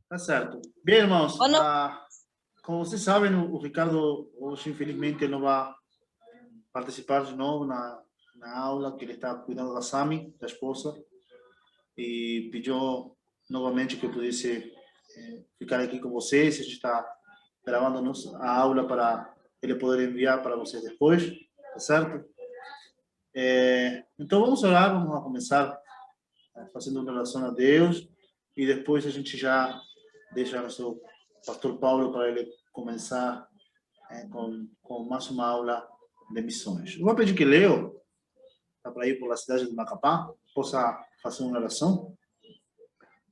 Tá certo. Bem, irmãos, Ou não? como vocês sabem, o Ricardo hoje, infelizmente, não vai participar de novo na aula, que ele está cuidando da Sami, da esposa, e pediu novamente que eu pudesse ficar aqui com vocês. A gente está gravando a aula para ele poder enviar para vocês depois, tá certo? Então vamos orar, vamos a começar fazendo uma oração a Deus e depois a gente já deixa nosso pastor Paulo para ele começar com mais uma aula de missões. Eu vou pedir que Leo, tá para ir pela cidade de Macapá, possa fazer uma oração.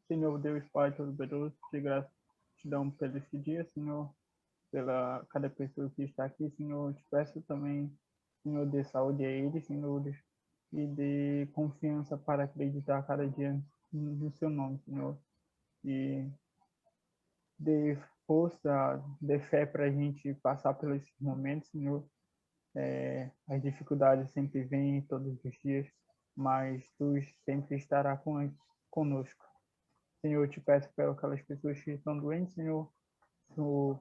Senhor Deus Pai Todo-Poderoso, te gratidão por esse dia, Senhor, pela cada pessoa que está aqui, Senhor. Te peço também, Senhor, dê saúde a eles, Senhor, e dê confiança para acreditar cada dia no seu nome, Senhor. E dê força, dê fé para a gente passar por esses momentos, Senhor. As dificuldades sempre vêm todos os dias, mas Tu sempre estará conosco. Senhor, eu te peço para aquelas pessoas que estão doentes, Senhor, Tu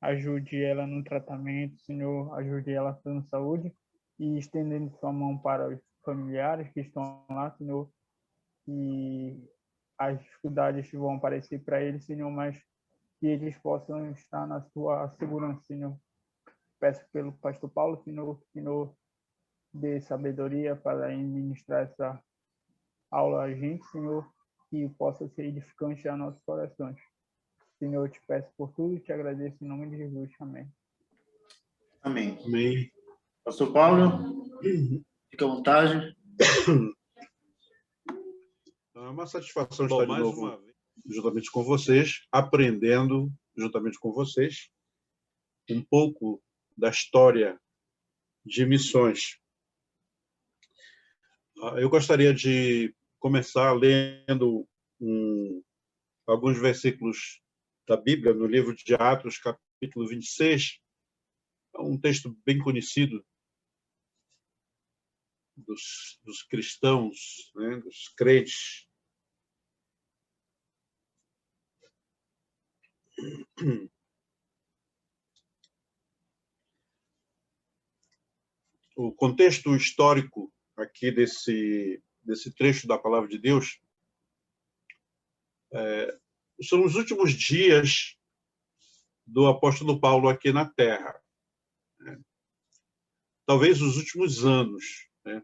ajude ela no tratamento, Senhor, ajude ela dando saúde e estendendo sua mão para os familiares que estão lá, Senhor, e as dificuldades vão aparecer para eles, Senhor, mas que eles possam estar na sua segurança, Senhor. Peço pelo pastor Paulo, Senhor, dê sabedoria para ministrar essa aula a gente, Senhor, que possa ser edificante a nossos corações. Senhor, eu te peço por tudo e te agradeço em nome de Jesus. Amém. Amém. Amém. Pastor Paulo, fica à vontade. É uma satisfação estar de novo juntamente com vocês, aprendendo juntamente com vocês um pouco da história de missões. Eu gostaria de começar lendo alguns versículos da Bíblia, no livro de Atos, capítulo 26. É um texto bem conhecido dos cristãos, né, dos crentes. O contexto histórico aqui desse trecho da Palavra de Deus são os últimos dias do apóstolo Paulo aqui na Terra. Talvez os últimos anos. Né?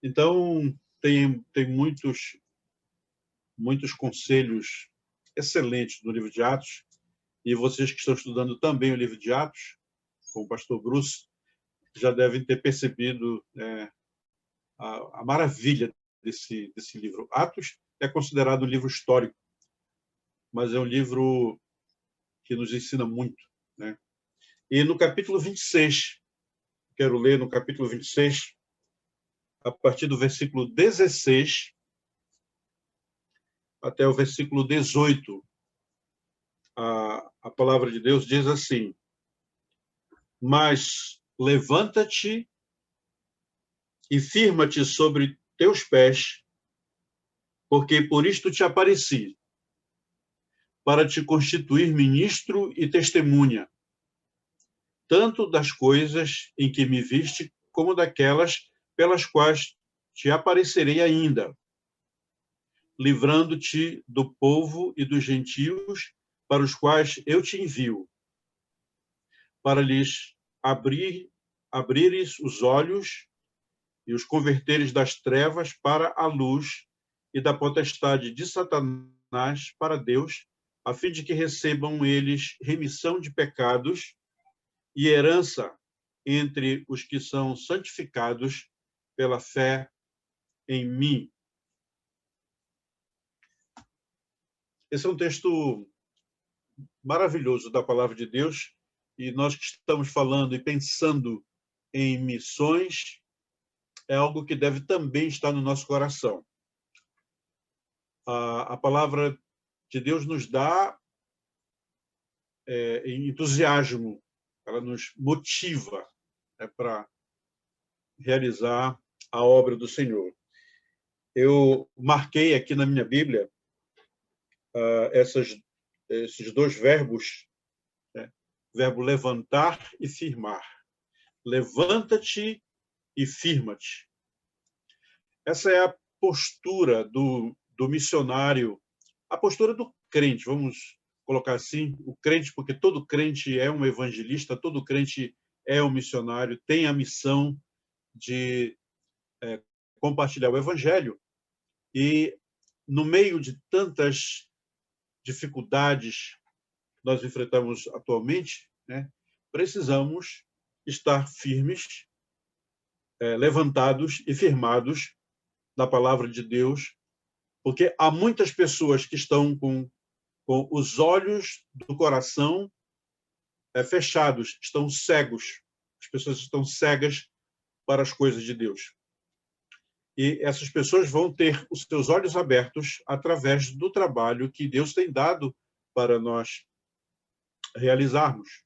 Então, tem muitos conselhos excelentes no livro de Atos, e vocês que estão estudando também o livro de Atos, com o pastor Bruce, já devem ter percebido a maravilha desse livro. Atos é considerado um livro histórico, mas é um livro que nos ensina muito. Né? E no capítulo 26, quero ler no capítulo 26, a partir do versículo 16 até o versículo 18, a palavra de Deus diz assim: mas levanta-te e firma-te sobre teus pés, porque por isto te apareci, para te constituir ministro e testemunha, tanto das coisas em que me viste, como daquelas pelas quais te aparecerei ainda, livrando-te do povo e dos gentios para os quais eu te envio, para lhes abrires os olhos e os converteres das trevas para a luz e da potestade de Satanás para Deus, a fim de que recebam eles remissão de pecados e herança entre os que são santificados pela fé em mim. Esse é um texto maravilhoso da palavra de Deus, e nós que estamos falando e pensando em missões, é algo que deve também estar no nosso coração. A palavra de Deus nos dá entusiasmo, ela nos motiva para realizar a obra do Senhor. Eu marquei aqui na minha Bíblia esses dois verbos, né? Verbo levantar e firmar. Levanta-te e firma-te. Essa é a postura do missionário, a postura do crente, vamos colocar assim, o crente, porque todo crente é um evangelista, todo crente é um missionário, tem a missão de compartilhar o evangelho, e no meio de tantas dificuldades que nós enfrentamos atualmente, né, precisamos estar firmes, levantados e firmados na palavra de Deus, porque há muitas pessoas que estão com os olhos do coração fechados, estão cegos. As pessoas estão cegas para as coisas de Deus. E essas pessoas vão ter os seus olhos abertos através do trabalho que Deus tem dado para nós realizarmos.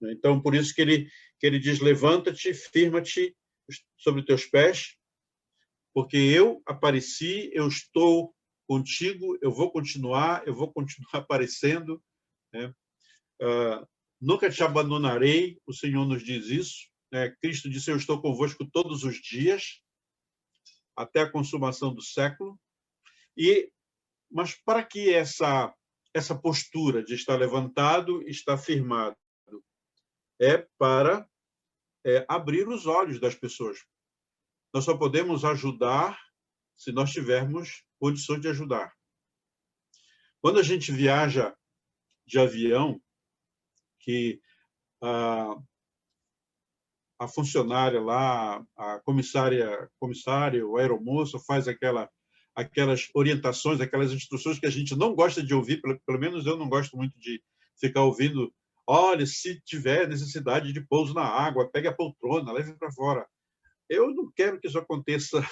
Então, por isso que ele diz, levanta-te, firma-te sobre teus pés, porque eu apareci, eu estou contigo, eu vou continuar aparecendo, né? Nunca te abandonarei, o Senhor nos diz isso, né? Cristo disse, eu estou convosco todos os dias, até a consumação do século. Mas para que essa postura de estar levantado, estar firmado, é para abrir os olhos das pessoas. Nós só podemos ajudar se nós tivermos condições de ajudar. Quando a gente viaja de avião, que a funcionária lá, a comissário, o aeromoço faz aquelas orientações, aquelas instruções que a gente não gosta de ouvir, pelo menos eu não gosto muito de ficar ouvindo, olha, se tiver necessidade de pouso na água, pegue a poltrona, leve para fora. Eu não quero que isso aconteça,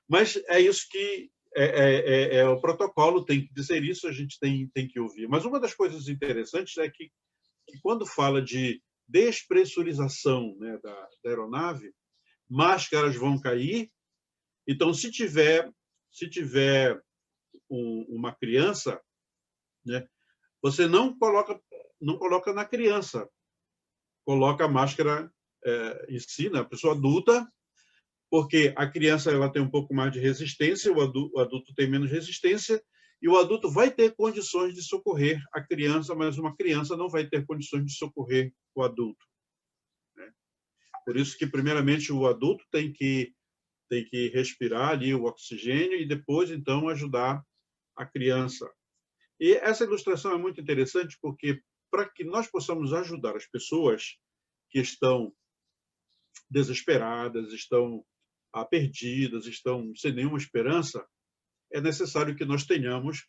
mas é isso que o protocolo tem que dizer isso, a gente tem que ouvir. Mas uma das coisas interessantes é que quando fala de despressurização, né, da aeronave, máscaras vão cair. Então, se tiver uma criança, né, você não coloca na criança, coloca a máscara em si, na pessoa adulta, porque a criança ela tem um pouco mais de resistência, o adulto tem menos resistência, e o adulto vai ter condições de socorrer a criança, mas uma criança não vai ter condições de socorrer o adulto, né? Por isso que, primeiramente, o adulto tem que respirar ali o oxigênio e depois, então, ajudar a criança. E essa ilustração é muito interessante porque, para que nós possamos ajudar as pessoas que estão desesperadas, estão perdidas, estão sem nenhuma esperança, é necessário que nós tenhamos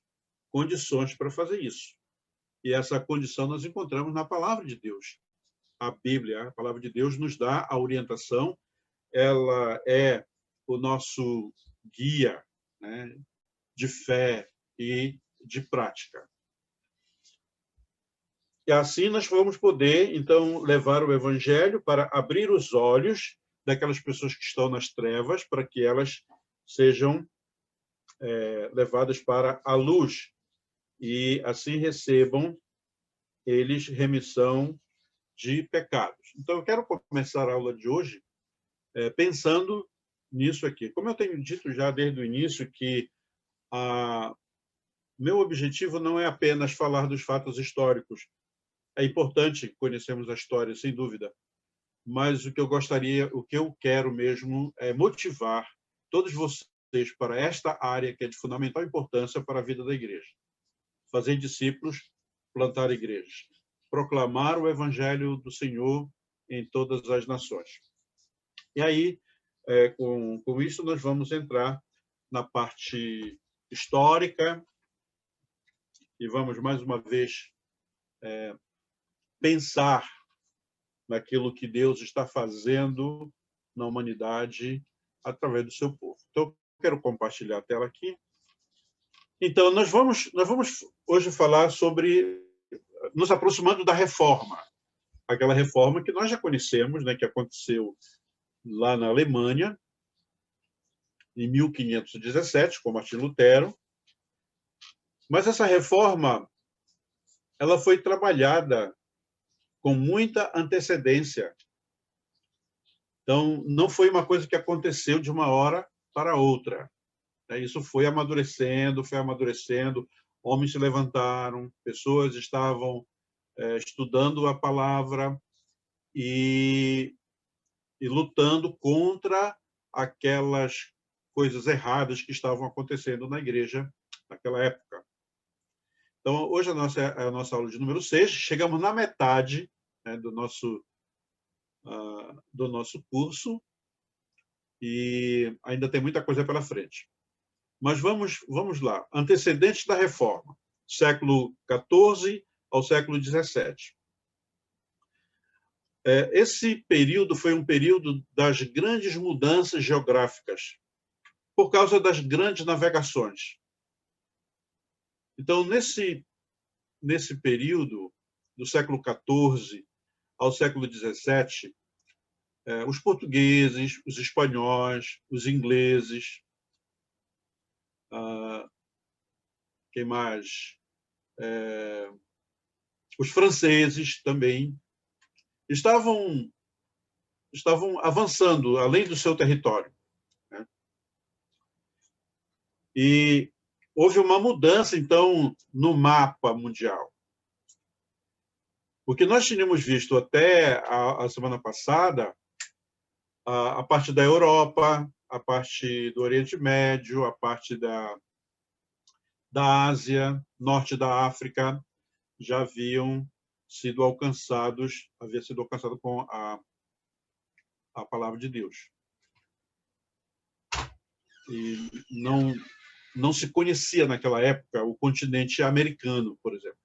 condições para fazer isso. E essa condição nós encontramos na palavra de Deus. A Bíblia, a palavra de Deus, nos dá a orientação, ela é o nosso guia, né, de fé e de prática. E assim nós vamos poder, então, levar o Evangelho para abrir os olhos daquelas pessoas que estão nas trevas, para que elas sejam levadas para a luz e assim recebam eles remissão de pecados. Então, eu quero começar a aula de hoje pensando nisso aqui. Como eu tenho dito já desde o início que meu objetivo não é apenas falar dos fatos históricos. É importante conhecermos a história, sem dúvida, mas o que eu quero mesmo é motivar todos vocês para esta área que é de fundamental importância para a vida da igreja. Fazer discípulos, plantar igrejas, proclamar o evangelho do Senhor em todas as nações. E aí, com isso, nós vamos entrar na parte histórica e vamos, mais uma vez, pensar naquilo que Deus está fazendo na humanidade através do seu povo. Então, eu quero compartilhar a tela aqui. Então, nós vamos hoje falar sobre, nos aproximando da reforma, aquela reforma que nós já conhecemos, né, que aconteceu lá na Alemanha, em 1517, com Martim Lutero, Mas essa reforma ela foi trabalhada com muita antecedência. Então, não foi uma coisa que aconteceu de uma hora para outra. Isso foi amadurecendo, homens se levantaram, pessoas estavam estudando a palavra e lutando contra aquelas coisas erradas que estavam acontecendo na igreja naquela época. Então, hoje a nossa aula de número 6, chegamos na metade, né, do nosso curso, e ainda tem muita coisa pela frente. Mas vamos lá. Antecedentes da Reforma, século XIV ao século XVII. Esse período foi um período das grandes mudanças geográficas, por causa das grandes navegações. Então, nesse período, do século XIV ao século XVII, os portugueses, os espanhóis, os ingleses, quem mais? Os franceses também estavam avançando além do seu território, né? E houve uma mudança, então, no mapa mundial. O que nós tínhamos visto até a semana passada, a parte da Europa, a parte do Oriente Médio, a parte da Ásia, norte da África, já havia sido alcançado com a palavra de Deus. E não se conhecia naquela época o continente americano, por exemplo.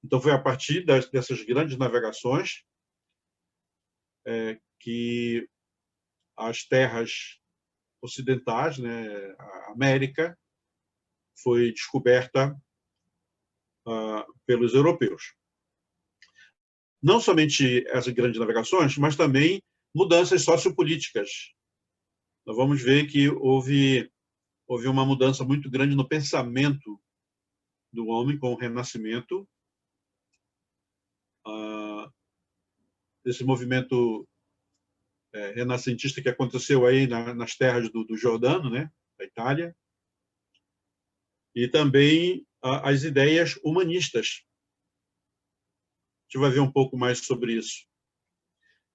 Então, foi a partir dessas grandes navegações que as terras ocidentais, né, a América, foi descoberta pelos europeus. Não somente essas grandes navegações, mas também mudanças sociopolíticas. Nós vamos ver que houve uma mudança muito grande no pensamento do homem com o Renascimento. Esse movimento renascentista que aconteceu aí nas terras do Jordano, né, da Itália, e também as ideias humanistas. A gente vai ver um pouco mais sobre isso.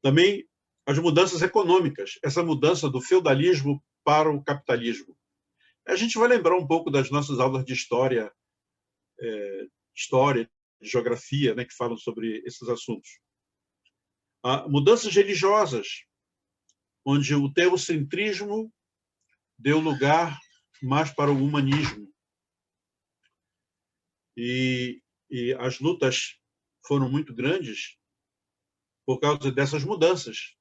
Também as mudanças econômicas, essa mudança do feudalismo para o capitalismo. A gente vai lembrar um pouco das nossas aulas de história, de geografia, né, que falam sobre esses assuntos. Mudanças religiosas, onde o teocentrismo deu lugar mais para o humanismo. E as lutas foram muito grandes por causa dessas mudanças.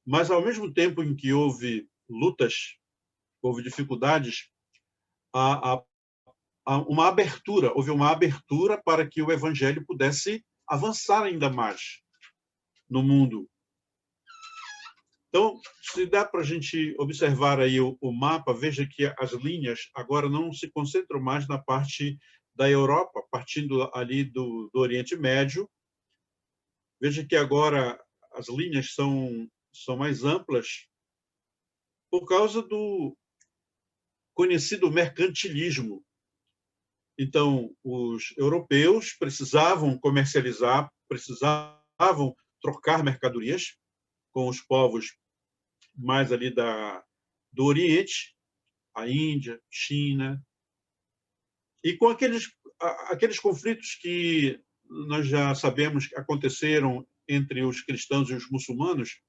Mas, ao mesmo tempo em que houve lutas, houve dificuldades, houve uma abertura para que o evangelho pudesse avançar ainda mais no mundo. Então, se dá para a gente observar aí o mapa, veja que as linhas agora não se concentram mais na parte da Europa, partindo ali do Oriente Médio. Veja que agora as linhas são mais amplas por causa do conhecido mercantilismo. Então, os europeus precisavam comercializar, precisavam trocar mercadorias com os povos mais ali do Oriente, a Índia, China, e com aqueles conflitos que nós já sabemos que aconteceram entre os cristãos e os muçulmanos.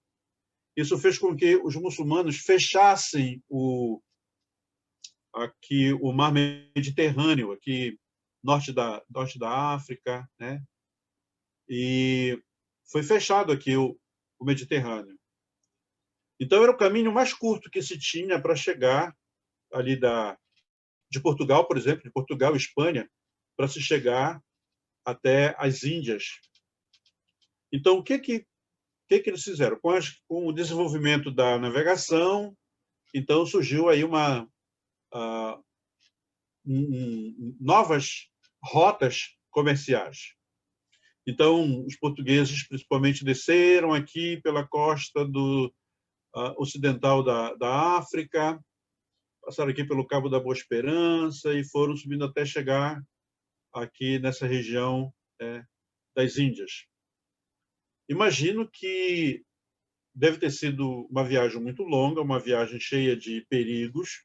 Isso fez com que os muçulmanos fechassem o mar Mediterrâneo, aqui norte da África, né? E foi fechado aqui o Mediterrâneo. Então, era o caminho mais curto que se tinha para chegar ali de Portugal, por exemplo, de Portugal e Espanha, para se chegar até as Índias. Então, o que eles fizeram? Com o desenvolvimento da navegação, então surgiu aí novas rotas comerciais. Então, os portugueses, principalmente, desceram aqui pela costa ocidental da África, passaram aqui pelo Cabo da Boa Esperança e foram subindo até chegar aqui nessa região das Índias. Imagino que deve ter sido uma viagem muito longa, uma viagem cheia de perigos.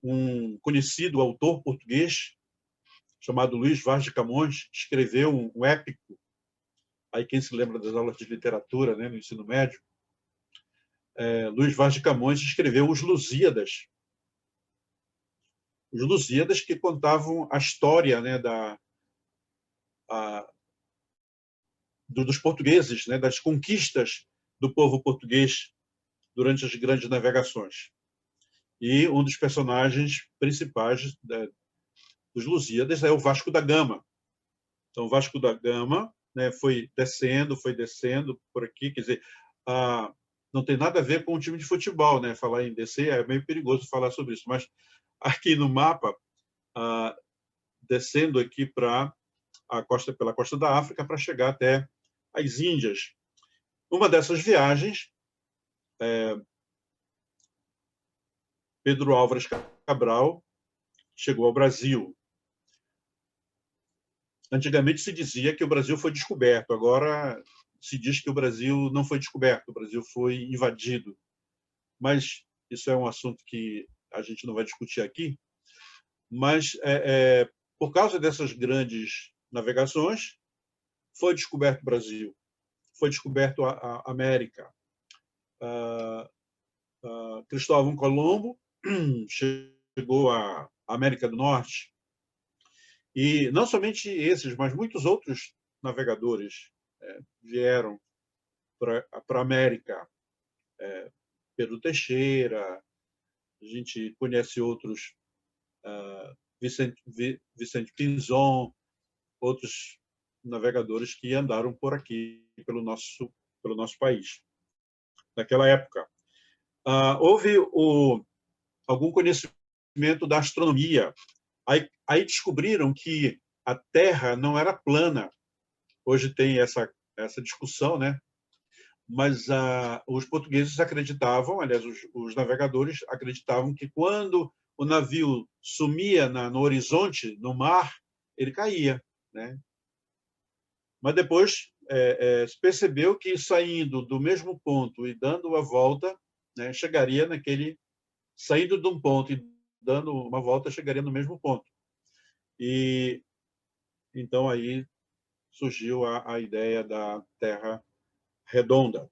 Um conhecido autor português, chamado Luís Vaz de Camões, escreveu um épico. Aí quem se lembra das aulas de literatura, né, no ensino médio, Luís Vaz de Camões escreveu Os Lusíadas. Os Lusíadas que contavam a história, né, dos portugueses, né, das conquistas do povo português durante as grandes navegações. E um dos personagens principais dos Lusíadas é o Vasco da Gama. Então, o Vasco da Gama, né, foi descendo por aqui, quer dizer, não tem nada a ver com o time de futebol, né? Falar em descer é meio perigoso falar sobre isso, mas aqui no mapa, descendo aqui pela costa da África para chegar até as Índias. Uma dessas viagens, Pedro Álvares Cabral chegou ao Brasil. Antigamente se dizia que o Brasil foi descoberto, agora se diz que o Brasil não foi descoberto, o Brasil foi invadido. Mas isso é um assunto que a gente não vai discutir aqui. Mas, por causa dessas grandes navegações, foi descoberto o Brasil, foi descoberto a América. Cristóvão Colombo chegou à América do Norte, e não somente esses, mas muitos outros navegadores vieram para a América. Pedro Teixeira, a gente conhece outros, Vicente Pinzon, outros navegadores que andaram por aqui, pelo nosso país. Naquela época, houve algum conhecimento da astronomia. Aí descobriram que a Terra não era plana. Hoje tem essa discussão, né? Mas os portugueses acreditavam, aliás, os navegadores acreditavam que quando o navio sumia no horizonte, no mar, ele caía, né? Mas depois se percebeu que saindo do mesmo ponto e dando a volta, né, chegaria saindo de um ponto e dando uma volta, chegaria no mesmo ponto. E então aí surgiu a ideia da Terra redonda.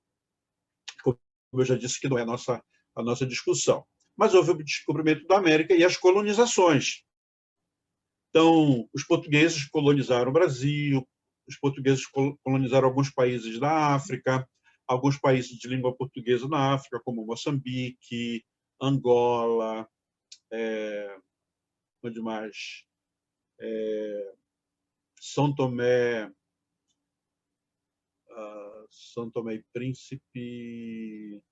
Como eu já disse, que não é a nossa discussão. Mas houve o descobrimento da América e as colonizações. Então, os portugueses colonizaram o Brasil, os portugueses colonizaram alguns países da África, alguns países de língua portuguesa na África, como Moçambique, Angola, onde mais? São Tomé e Príncipe,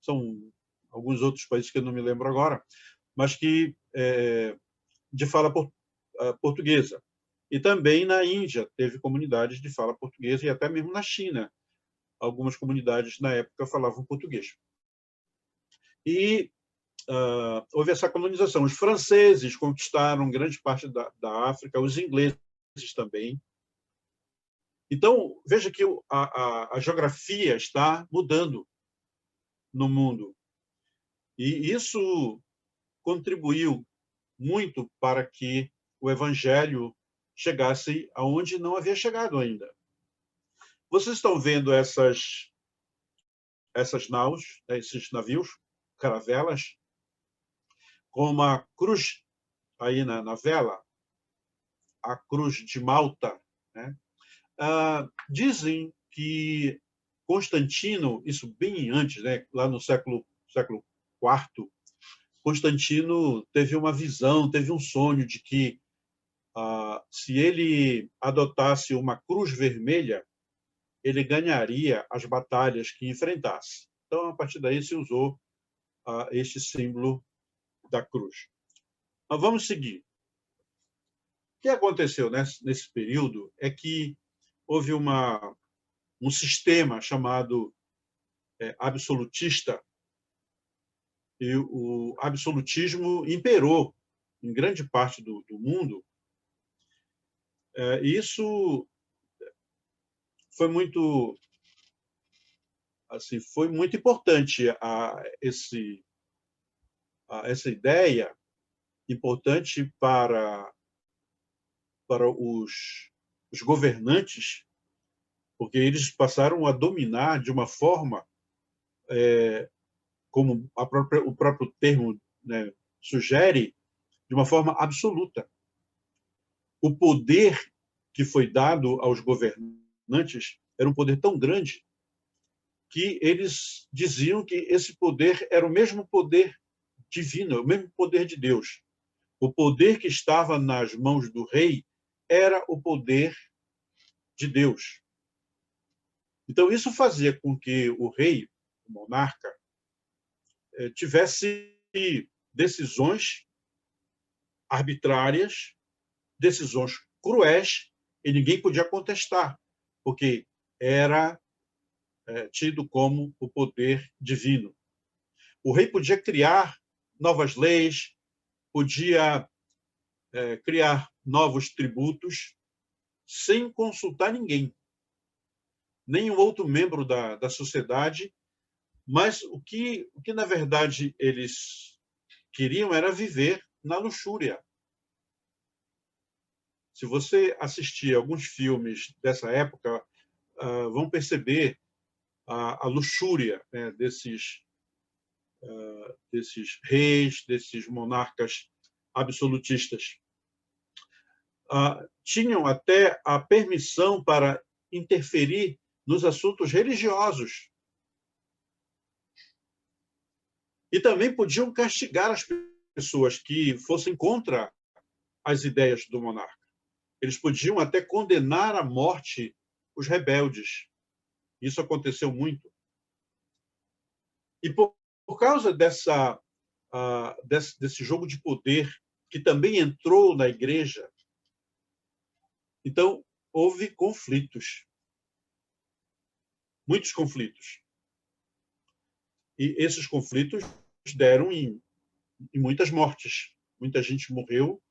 são alguns outros países que eu não me lembro agora, mas que de fala portuguesa. E também na Índia teve comunidades de fala portuguesa, e até mesmo na China algumas comunidades na época falavam português. E houve essa colonização. Os franceses conquistaram grande parte da África, os ingleses também. Então, veja que a geografia está mudando no mundo. E isso contribuiu muito para que o Evangelho chegasse aonde não havia chegado ainda. Vocês estão vendo essas naus, esses navios, caravelas, com uma cruz aí na vela, a cruz de Malta, né? Dizem que Constantino, isso bem antes, né, lá no século IV, Constantino teve uma visão, teve um sonho de que se ele adotasse uma cruz vermelha, ele ganharia as batalhas que enfrentasse. Então, a partir daí, se usou este símbolo da cruz. Mas vamos seguir. O que aconteceu nesse período é que houve um sistema chamado absolutista, e o absolutismo imperou em grande parte do mundo. E isso foi muito importante, essa ideia, importante para os governantes, porque eles passaram a dominar de uma forma, como o próprio termo, né, sugere, de uma forma absoluta. O poder que foi dado aos governantes era um poder tão grande que eles diziam que esse poder era o mesmo poder divino, o mesmo poder de Deus. O poder que estava nas mãos do rei era o poder de Deus. Então, isso fazia com que o rei, o monarca, tivesse decisões arbitrárias, decisões cruéis, e ninguém podia contestar, porque era tido como o poder divino. O rei podia criar novas leis, podia criar novos tributos, sem consultar ninguém, nenhum outro membro da sociedade, mas o que na verdade eles queriam era viver na luxúria. Se você assistir alguns filmes dessa época, vão perceber a luxúria, né, desses reis, desses monarcas absolutistas. Tinham até a permissão para interferir nos assuntos religiosos. E também podiam castigar as pessoas que fossem contra as ideias do monarca. Eles podiam até condenar à morte os rebeldes. Isso aconteceu muito. E por causa desse jogo de poder, que também entrou na igreja, então houve conflitos. Muitos conflitos. E esses conflitos deram em muitas mortes. Muita gente morreu.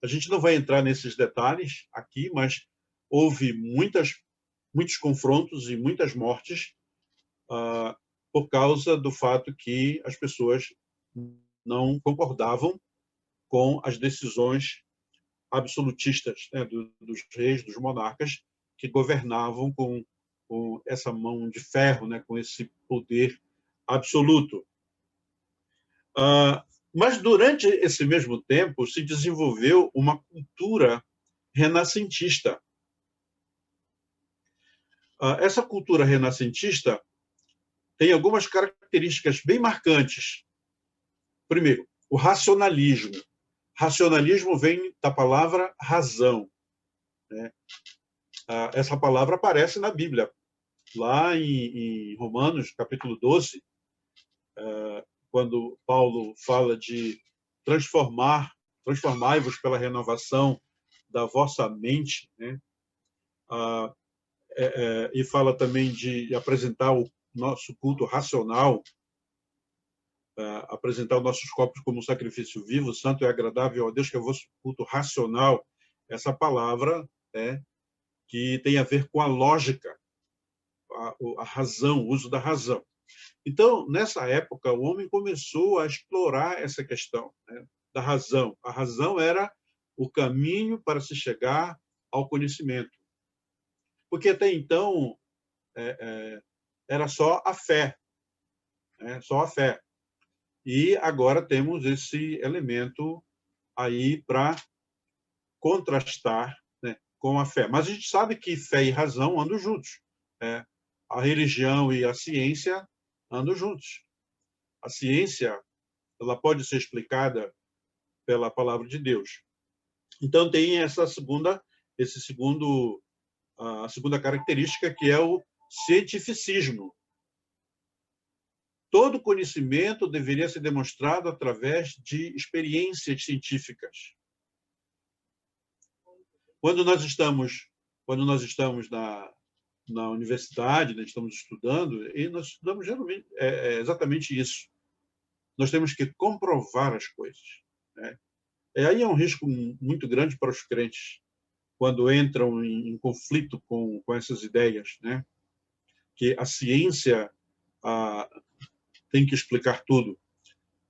A gente não vai entrar nesses detalhes aqui, mas houve muitos confrontos e muitas mortes por causa do fato que as pessoas não concordavam com as decisões absolutistas, né, dos reis, dos monarcas, que governavam com essa mão de ferro, né, com esse poder absoluto. Mas, durante esse mesmo tempo, se desenvolveu uma cultura renascentista. Essa cultura renascentista tem algumas características bem marcantes. Primeiro, o racionalismo. Racionalismo vem da palavra razão, né? Essa palavra aparece na Bíblia, lá em Romanos, capítulo 12, quando Paulo fala de transformai-vos pela renovação da vossa mente, né? E fala também de apresentar o nosso culto racional, apresentar os nossos corpos como um sacrifício vivo, santo e agradável a Deus, que é o vosso culto racional. Essa palavra que tem a ver com a lógica, a razão, o uso da razão. Então, nessa época, o homem começou a explorar essa questão, né, da razão. A razão era o caminho para se chegar ao conhecimento. Porque até então era só a fé, né, só a fé. E agora temos esse elemento aí para contrastar, né, com a fé. Mas a gente sabe que fé e razão andam juntos, né? A religião e a ciência andam juntos. A ciência, ela pode ser explicada pela palavra de Deus. Então tem a segunda característica, que é o cientificismo. todo conhecimento deveria ser demonstrado através de experiências científicas. Quando nós estamos na universidade, nós estamos estudando, e nós estudamos geralmente, exatamente isso. Nós temos que comprovar as coisas, né? E aí é um risco muito grande para os crentes, quando entram em conflito com essas ideias, né? Que a ciência tem que explicar tudo.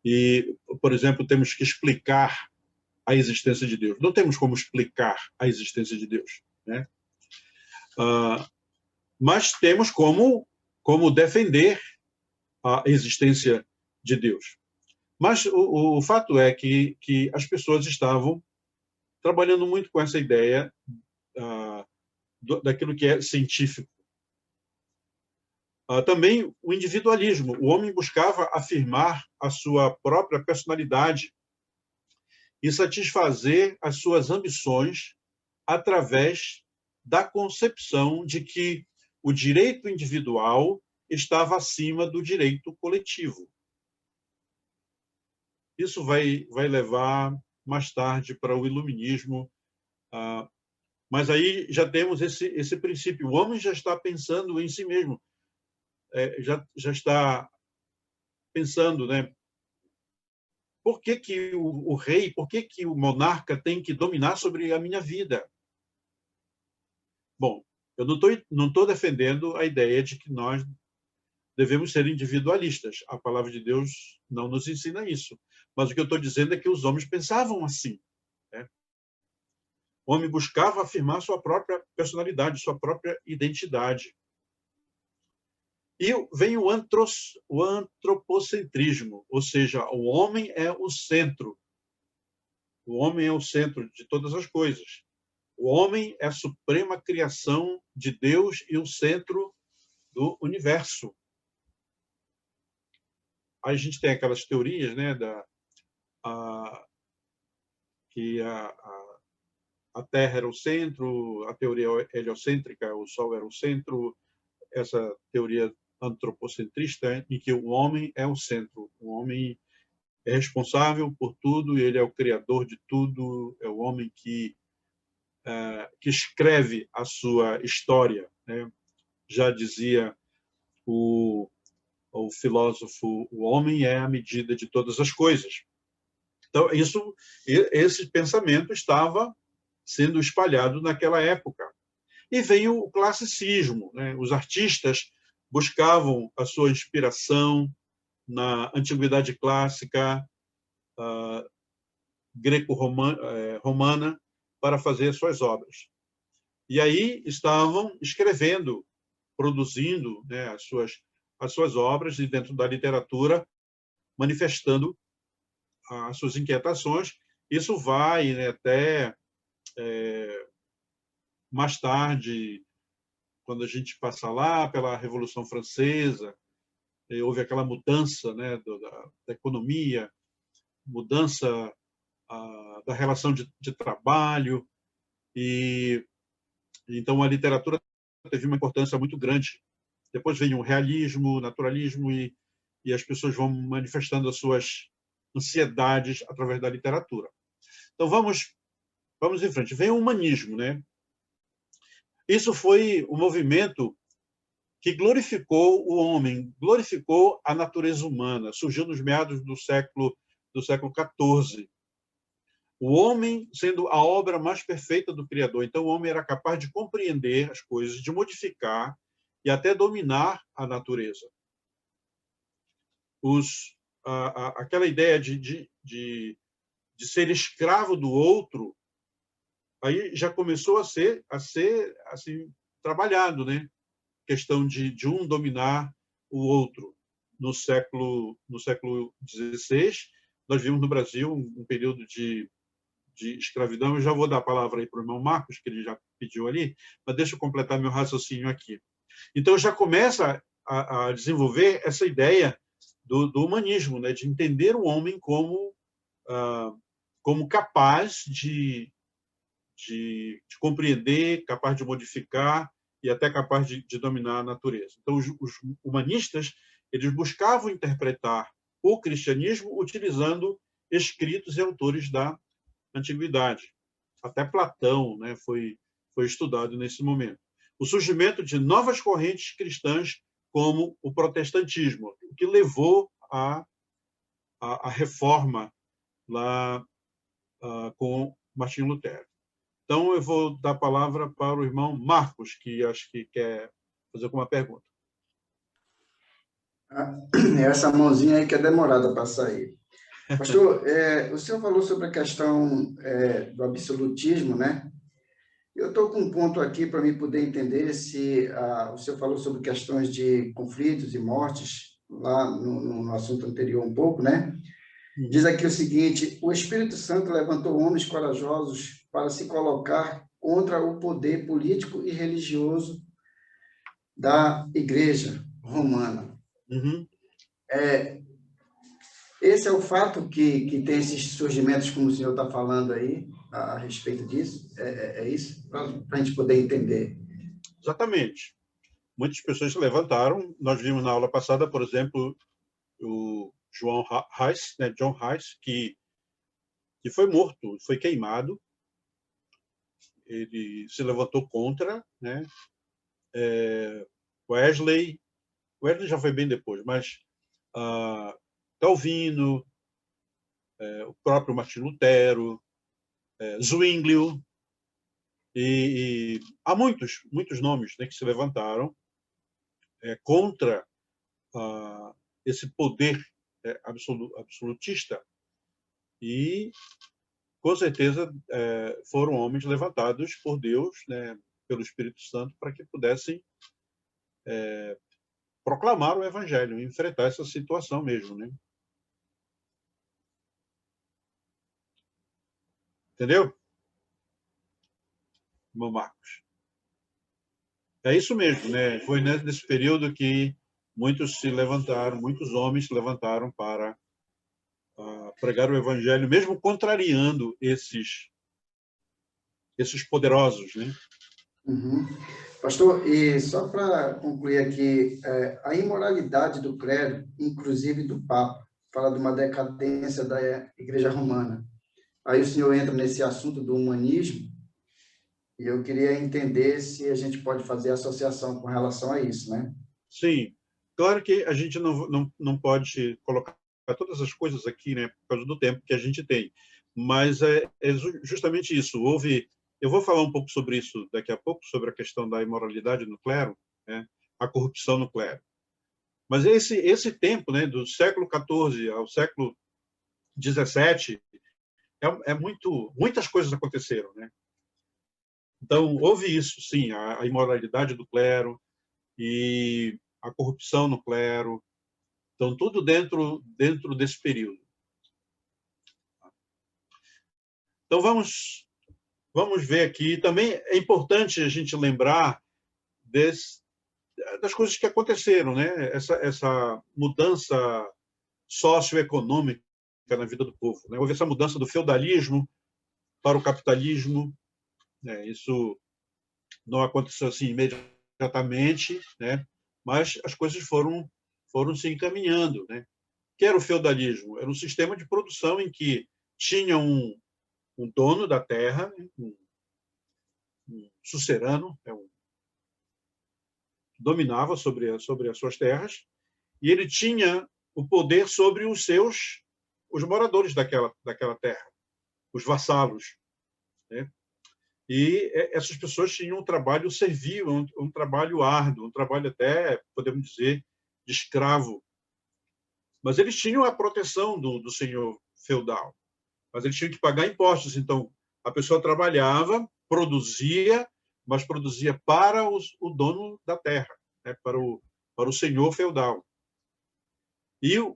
E, por exemplo, temos que explicar a existência de Deus. Não temos como explicar a existência de Deus, né? Mas temos como defender a existência de Deus. Mas o fato é que as pessoas estavam trabalhando muito com essa ideia daquilo que é científico. Também o individualismo. O homem buscava afirmar a sua própria personalidade e satisfazer as suas ambições através da concepção de que o direito individual estava acima do direito coletivo. Isso vai levar mais tarde para o iluminismo, mas aí já temos esse princípio. O homem já está pensando em si mesmo, já está pensando, né? Por que o rei, por que o monarca tem que dominar sobre a minha vida? Bom, eu não estou defendendo a ideia de que nós devemos ser individualistas. A palavra de Deus não nos ensina isso. Mas o que eu estou dizendo é que os homens pensavam assim, né? O homem buscava afirmar sua própria personalidade, sua própria identidade. E vem o antropocentrismo, ou seja, o homem é o centro. O homem é o centro de todas as coisas. O homem é a suprema criação de Deus e o centro do universo. Aí a gente tem aquelas teorias, né, que a Terra era o centro, a teoria heliocêntrica, o Sol era o centro, essa teoria antropocentrista, em que o homem é o centro. O homem é responsável por tudo, ele é o criador de tudo, é o homem que escreve a sua história, né? Já dizia o filósofo, o homem é a medida de todas as coisas. Então, esse pensamento estava sendo espalhado naquela época. E veio o classicismo, né? Os artistas buscavam a sua inspiração na antiguidade clássica, greco-romana, para fazer suas obras. E aí estavam escrevendo, produzindo, né, as suas obras, e dentro da literatura, manifestando as suas inquietações. Isso vai, né, até mais tarde, quando a gente passa lá pela Revolução Francesa, houve aquela mudança, né, da economia, mudança da relação de trabalho, e então a literatura teve uma importância muito grande. Depois vem o realismo, o naturalismo, e as pessoas vão manifestando as suas ansiedades através da literatura. Então vamos em frente. Vem o humanismo, né? Isso foi um movimento que glorificou o homem, glorificou a natureza humana. Surgiu nos meados do século XIV. O homem sendo a obra mais perfeita do Criador. Então, o homem era capaz de compreender as coisas, de modificar e até dominar a natureza. Aquela ideia de ser escravo do outro, aí já começou a ser assim, trabalhado, né? Questão de um dominar o outro. No século XVI, nós vimos no Brasil um período de escravidão. Eu já vou dar a palavra aí para o irmão Marcos, que ele já pediu ali, mas deixa eu completar meu raciocínio aqui. Então, já começa a desenvolver essa ideia do humanismo, né? De entender o homem como capaz de compreender, capaz de modificar e até capaz de dominar a natureza. Então, os humanistas, Eles buscavam interpretar o cristianismo utilizando escritos e autores da antiguidade. Até Platão, né, foi estudado nesse momento. O surgimento de novas correntes cristãs, como o protestantismo, o que levou à reforma lá com Martinho Lutero. Então, eu vou dar a palavra para o irmão Marcos, que acho que quer fazer alguma pergunta. Essa mãozinha aí que é demorada para sair. Pastor, o senhor falou sobre a questão do absolutismo, né? Eu estou com um ponto aqui para me poder entender se o senhor falou sobre questões de conflitos e mortes, lá no assunto anterior um pouco, né? Diz aqui o seguinte: o Espírito Santo levantou homens corajosos para se colocar contra o poder político e religioso da Igreja Romana. Uhum. Esse é o fato que tem esses surgimentos, como o senhor está falando aí, a respeito disso? É isso? Para a gente poder entender. Exatamente. Muitas pessoas se levantaram. Nós vimos na aula passada, por exemplo, o John Heiss, que foi morto, foi queimado. Ele se levantou contra, né? Wesley já foi bem depois, mas Calvino, o próprio Martinho Lutero, Zwinglio, e há muitos nomes, né, que se levantaram contra esse poder absolutista, e com certeza foram homens levantados por Deus, né, pelo Espírito Santo, para que pudessem proclamar o Evangelho, enfrentar essa situação mesmo, né? Entendeu, irmão Marcos? É isso mesmo, né? Foi nesse período que muitos homens se levantaram para pregar o Evangelho, mesmo contrariando esses poderosos, né? Uhum. Pastor, e só para concluir aqui, a imoralidade do clero, inclusive do Papa, fala de uma decadência da Igreja Romana. Aí o senhor entra nesse assunto do humanismo, e eu queria entender se a gente pode fazer associação com relação a isso, né? Sim. Claro que a gente não pode colocar todas as coisas aqui, né, por causa do tempo que a gente tem. Mas é justamente isso. Eu vou falar um pouco sobre isso daqui a pouco, sobre a questão da imoralidade no clero, né, a corrupção no clero. Mas esse tempo, né, do século XIV ao século XVII, muitas coisas aconteceram, né? Então, houve isso, sim, a imoralidade do clero e a corrupção no clero. Então, tudo dentro desse período. Então, vamos ver aqui. Também é importante a gente lembrar das coisas que aconteceram, né? Essa mudança socioeconômica na vida do povo, né? Houve essa mudança do feudalismo para o capitalismo, né? Isso não aconteceu assim imediatamente, né? Mas as coisas foram se encaminhando, né? O que era o feudalismo? Era um sistema de produção em que tinha um dono da terra, um sucerano, dominava sobre as suas terras, e ele tinha o poder sobre os moradores daquela terra, os vassalos, né? E essas pessoas tinham um trabalho servil, um trabalho árduo, um trabalho até, podemos dizer, de escravo. Mas eles tinham a proteção do senhor feudal, mas eles tinham que pagar impostos. Então, a pessoa trabalhava, produzia, mas produzia para o dono da terra, né? para o senhor feudal. E o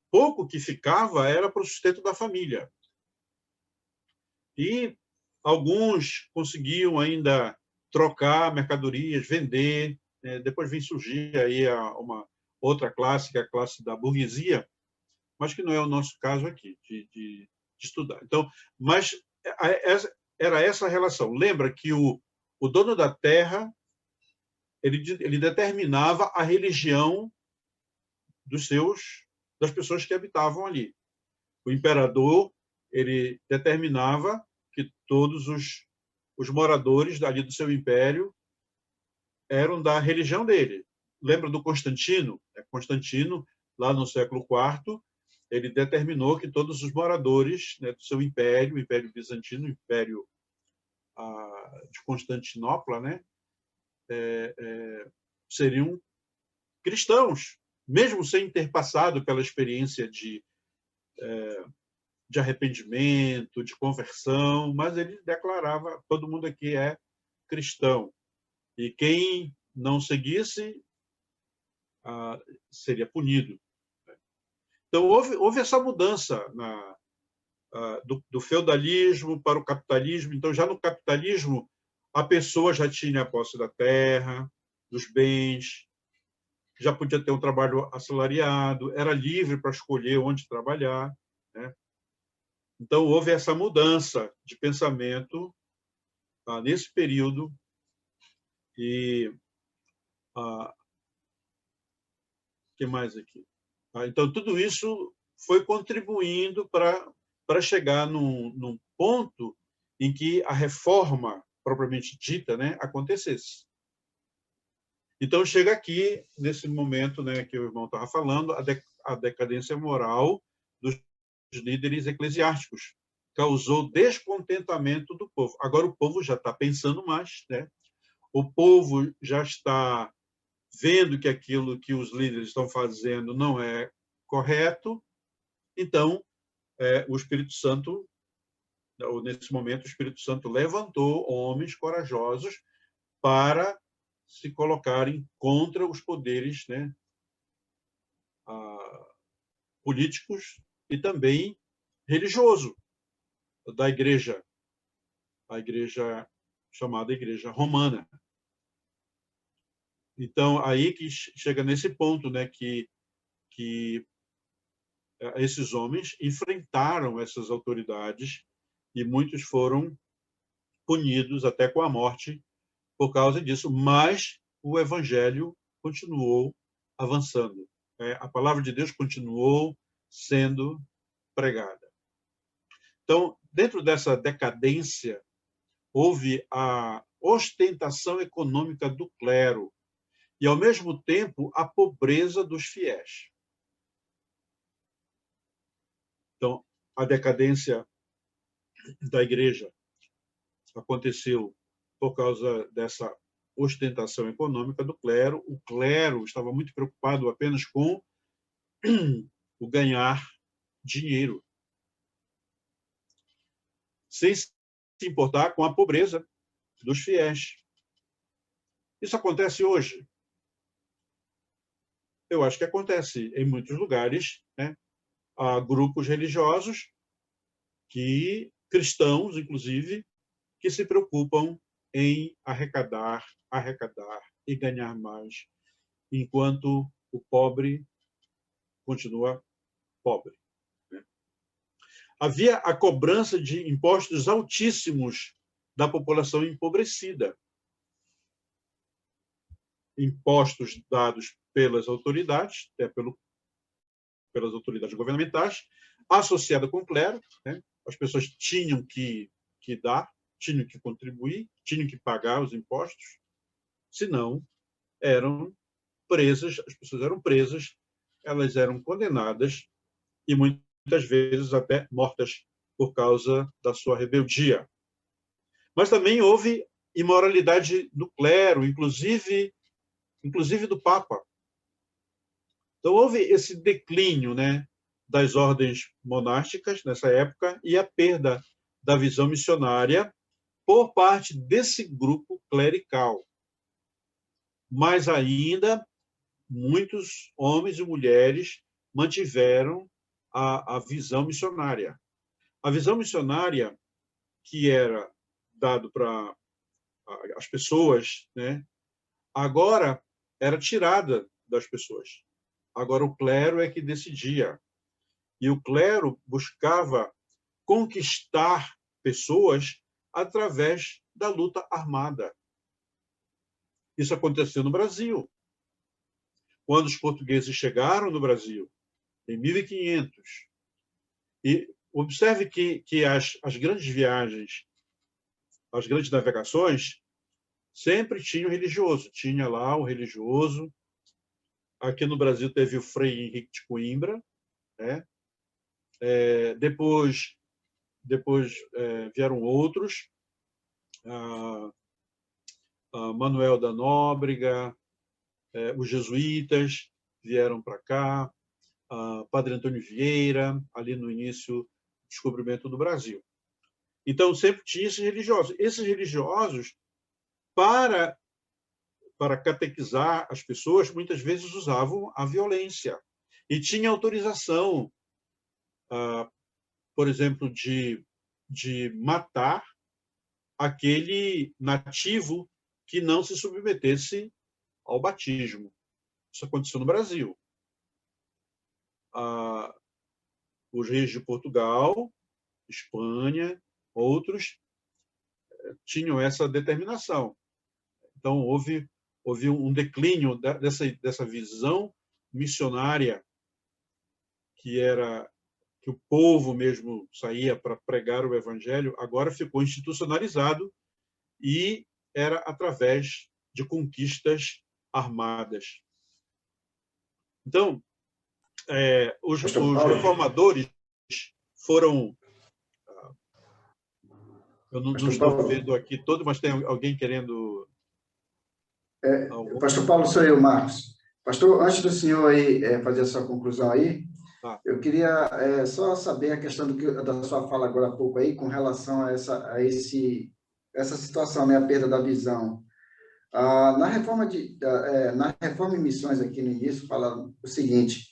pouco que ficava era para o sustento da família. E alguns conseguiam ainda trocar mercadorias, vender. Depois vem surgir aí uma outra classe, que é a classe da burguesia, mas que não é o nosso caso aqui de estudar. Então, mas era essa a relação. Lembra que o dono da terra ele determinava a religião das pessoas que habitavam ali. O imperador, ele determinava que todos os moradores ali do seu império eram da religião dele. Lembra do Constantino? Constantino, lá no século IV, ele determinou que todos os moradores, né, do seu império, o Império Bizantino, o Império de Constantinopla, né, seriam cristãos, mesmo sem ter passado pela experiência de arrependimento, de conversão, mas ele declarava: todo mundo aqui é cristão. E quem não seguisse seria punido. Então, houve essa mudança do feudalismo para o capitalismo. Então, já no capitalismo, a pessoa já tinha a posse da terra, dos bens, já podia ter um trabalho assalariado, era livre para escolher onde trabalhar, né? Então, houve essa mudança de pensamento nesse período. E o que mais aqui? Então, tudo isso foi contribuindo para chegar num ponto em que a reforma, propriamente dita, né, acontecesse. Então, chega aqui, nesse momento, né, que o irmão estava falando, a decadência moral dos líderes eclesiásticos causou descontentamento do povo. Agora o povo já está pensando mais, né? O povo já está vendo que aquilo que os líderes estão fazendo não é correto. Então, o Espírito Santo, nesse momento, o Espírito Santo levantou homens corajosos para se colocarem contra os poderes, né, políticos e também religioso da igreja, a igreja chamada Igreja Romana. Então, aí que chega nesse ponto, né, que esses homens enfrentaram essas autoridades e muitos foram punidos até com a morte por causa disso, mas o evangelho continuou avançando. A palavra de Deus continuou sendo pregada. Então, dentro dessa decadência, houve a ostentação econômica do clero e, ao mesmo tempo, a pobreza dos fiéis. Então, a decadência da igreja aconteceu por causa dessa ostentação econômica do clero. O clero estava muito preocupado apenas com o ganhar dinheiro, sem se importar com a pobreza dos fiéis. Isso acontece hoje? Eu acho que acontece em muitos lugares, né? Há grupos religiosos, cristãos, inclusive, que se preocupam em arrecadar e ganhar mais, enquanto o pobre continua pobre. Havia a cobrança de impostos altíssimos da população empobrecida. Impostos dados pelas autoridades, pelas autoridades governamentais, associada com o clero, né? As pessoas tinham que dar, tinham que contribuir, tinham que pagar os impostos, senão eram presas, as pessoas eram presas, elas eram condenadas e muitas vezes até mortas por causa da sua rebeldia. Mas também houve imoralidade do clero, inclusive do Papa. Então, houve esse declínio, né, das ordens monásticas nessa época e a perda da visão missionária por parte desse grupo clerical. Mas ainda, muitos homens e mulheres mantiveram a visão missionária. A visão missionária que era dado para as pessoas, né, agora era tirada das pessoas. Agora o clero é que decidia. E o clero buscava conquistar pessoas através da luta armada. Isso aconteceu no Brasil. quando os portugueses chegaram no Brasil, em 1500. E observe que as grandes viagens, as grandes navegações, sempre tinham religioso. Tinha lá o religioso. Aqui no Brasil teve o Frei Henrique de Coimbra, né? Depois vieram outros, Manuel da Nóbrega, os jesuítas vieram para cá, Padre Antônio Vieira, ali no início do descobrimento do Brasil. Então, sempre tinha esses religiosos. Esses religiosos, para catequizar as pessoas, muitas vezes usavam a violência. E tinha autorização, por exemplo, de matar aquele nativo que não se submetesse ao batismo. Isso aconteceu no Brasil. Os reis de Portugal, Espanha, outros tinham essa determinação. Então, houve um declínio dessa visão missionária, que o povo mesmo saía para pregar o evangelho, agora ficou institucionalizado e era através de conquistas armadas. Então, os reformadores foram... Eu não estou vendo aqui todo, mas tem alguém querendo... Pastor Paulo, sou eu, Marcos. Pastor, antes do senhor aí, fazer a sua conclusão aí, eu queria só saber a questão da sua fala agora há pouco aí, com relação a essa situação, né, a perda da visão. Na reforma e missões aqui no início, fala o seguinte: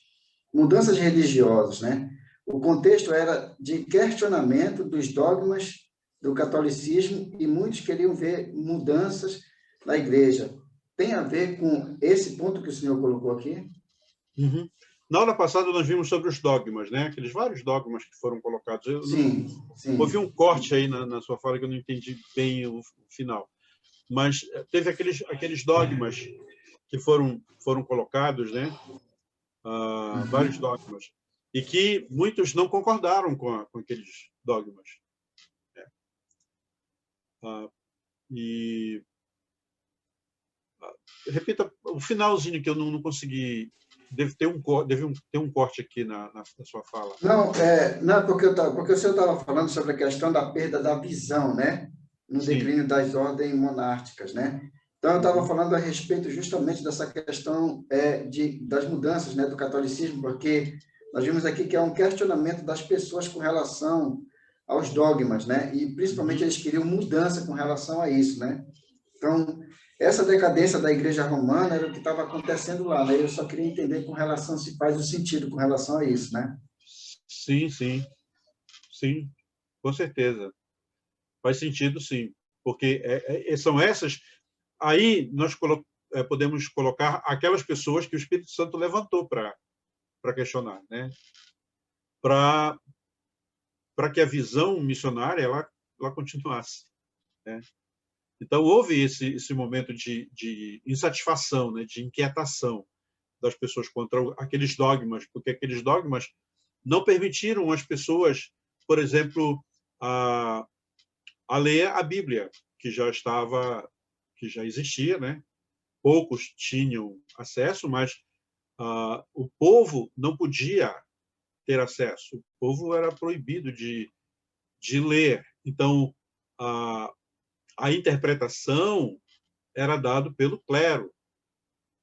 mudanças religiosas, né? O contexto era de questionamento dos dogmas do catolicismo e muitos queriam ver mudanças na igreja. Tem a ver com esse ponto que o senhor colocou aqui? Uhum. Na aula passada nós vimos sobre os dogmas, né? Aqueles vários dogmas que foram colocados. Sim. Houve um corte aí na sua fala que eu não entendi bem o final. Mas teve aqueles dogmas que foram colocados, né? Vários dogmas. E que muitos não concordaram com aqueles dogmas. Repita o finalzinho que eu não consegui. Deve ter um corte aqui na sua fala. Não, porque o senhor estava falando sobre a questão da perda da visão, né? No declínio das ordens monárquicas, né? Então, eu estava falando a respeito justamente dessa questão das mudanças, né, do catolicismo, porque nós vimos aqui que é um questionamento das pessoas com relação aos dogmas, né? E, principalmente, eles queriam mudança com relação a isso, né? Então, essa decadência da Igreja Romana era o que estava acontecendo lá, né? Eu só queria entender com relação, se faz o sentido com relação a isso, né? Sim, com certeza. Faz sentido, sim, porque são essas... Aí nós podemos colocar aquelas pessoas que o Espírito Santo levantou para questionar, né? Para que a visão missionária ela continuasse, né? Então, houve esse momento de insatisfação, né? De inquietação das pessoas contra aqueles dogmas, porque aqueles dogmas não permitiram às pessoas, por exemplo, a ler a Bíblia, que já existia, né? Poucos tinham acesso, mas o povo não podia ter acesso. O povo era proibido de ler. Então, a interpretação era dada pelo clero.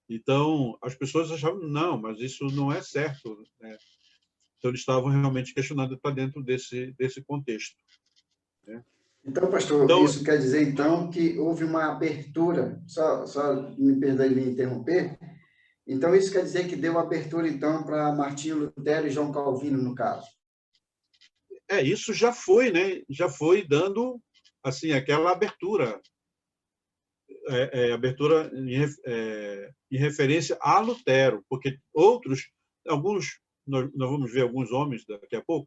Então, as pessoas achavam, não, mas isso não é certo, né? Então, eles estavam realmente questionando para dentro desse contexto, né? Então, pastor, isso quer dizer, então, que houve uma abertura, só me perdoe me interromper, então isso quer dizer que deu abertura, então, para Martinho Lutero e João Calvino, no caso? Isso já foi, né? Já foi dando, assim, aquela abertura, abertura em referência a Lutero, porque alguns, nós vamos ver alguns homens daqui a pouco,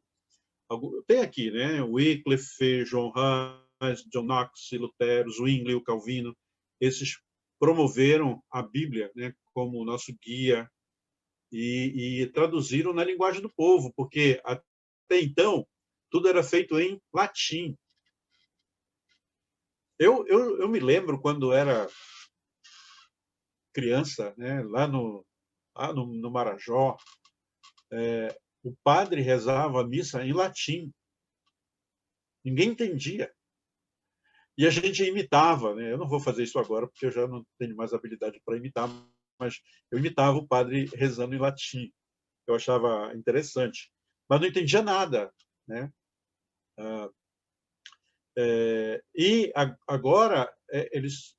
tem aqui, né? Wycliffe, John Hus, John Knox, Lutero, Zwingli, o Calvino. Esses promoveram a Bíblia, né, como nosso guia e traduziram na linguagem do povo, porque até então tudo era feito em latim. Eu me lembro quando era criança, né, lá no Marajó, o padre rezava a missa em latim. Ninguém entendia. E a gente imitava, né? Eu não vou fazer isso agora, porque eu já não tenho mais habilidade para imitar, mas eu imitava o padre rezando em latim. Eu achava interessante. Mas não entendia nada, né? E agora,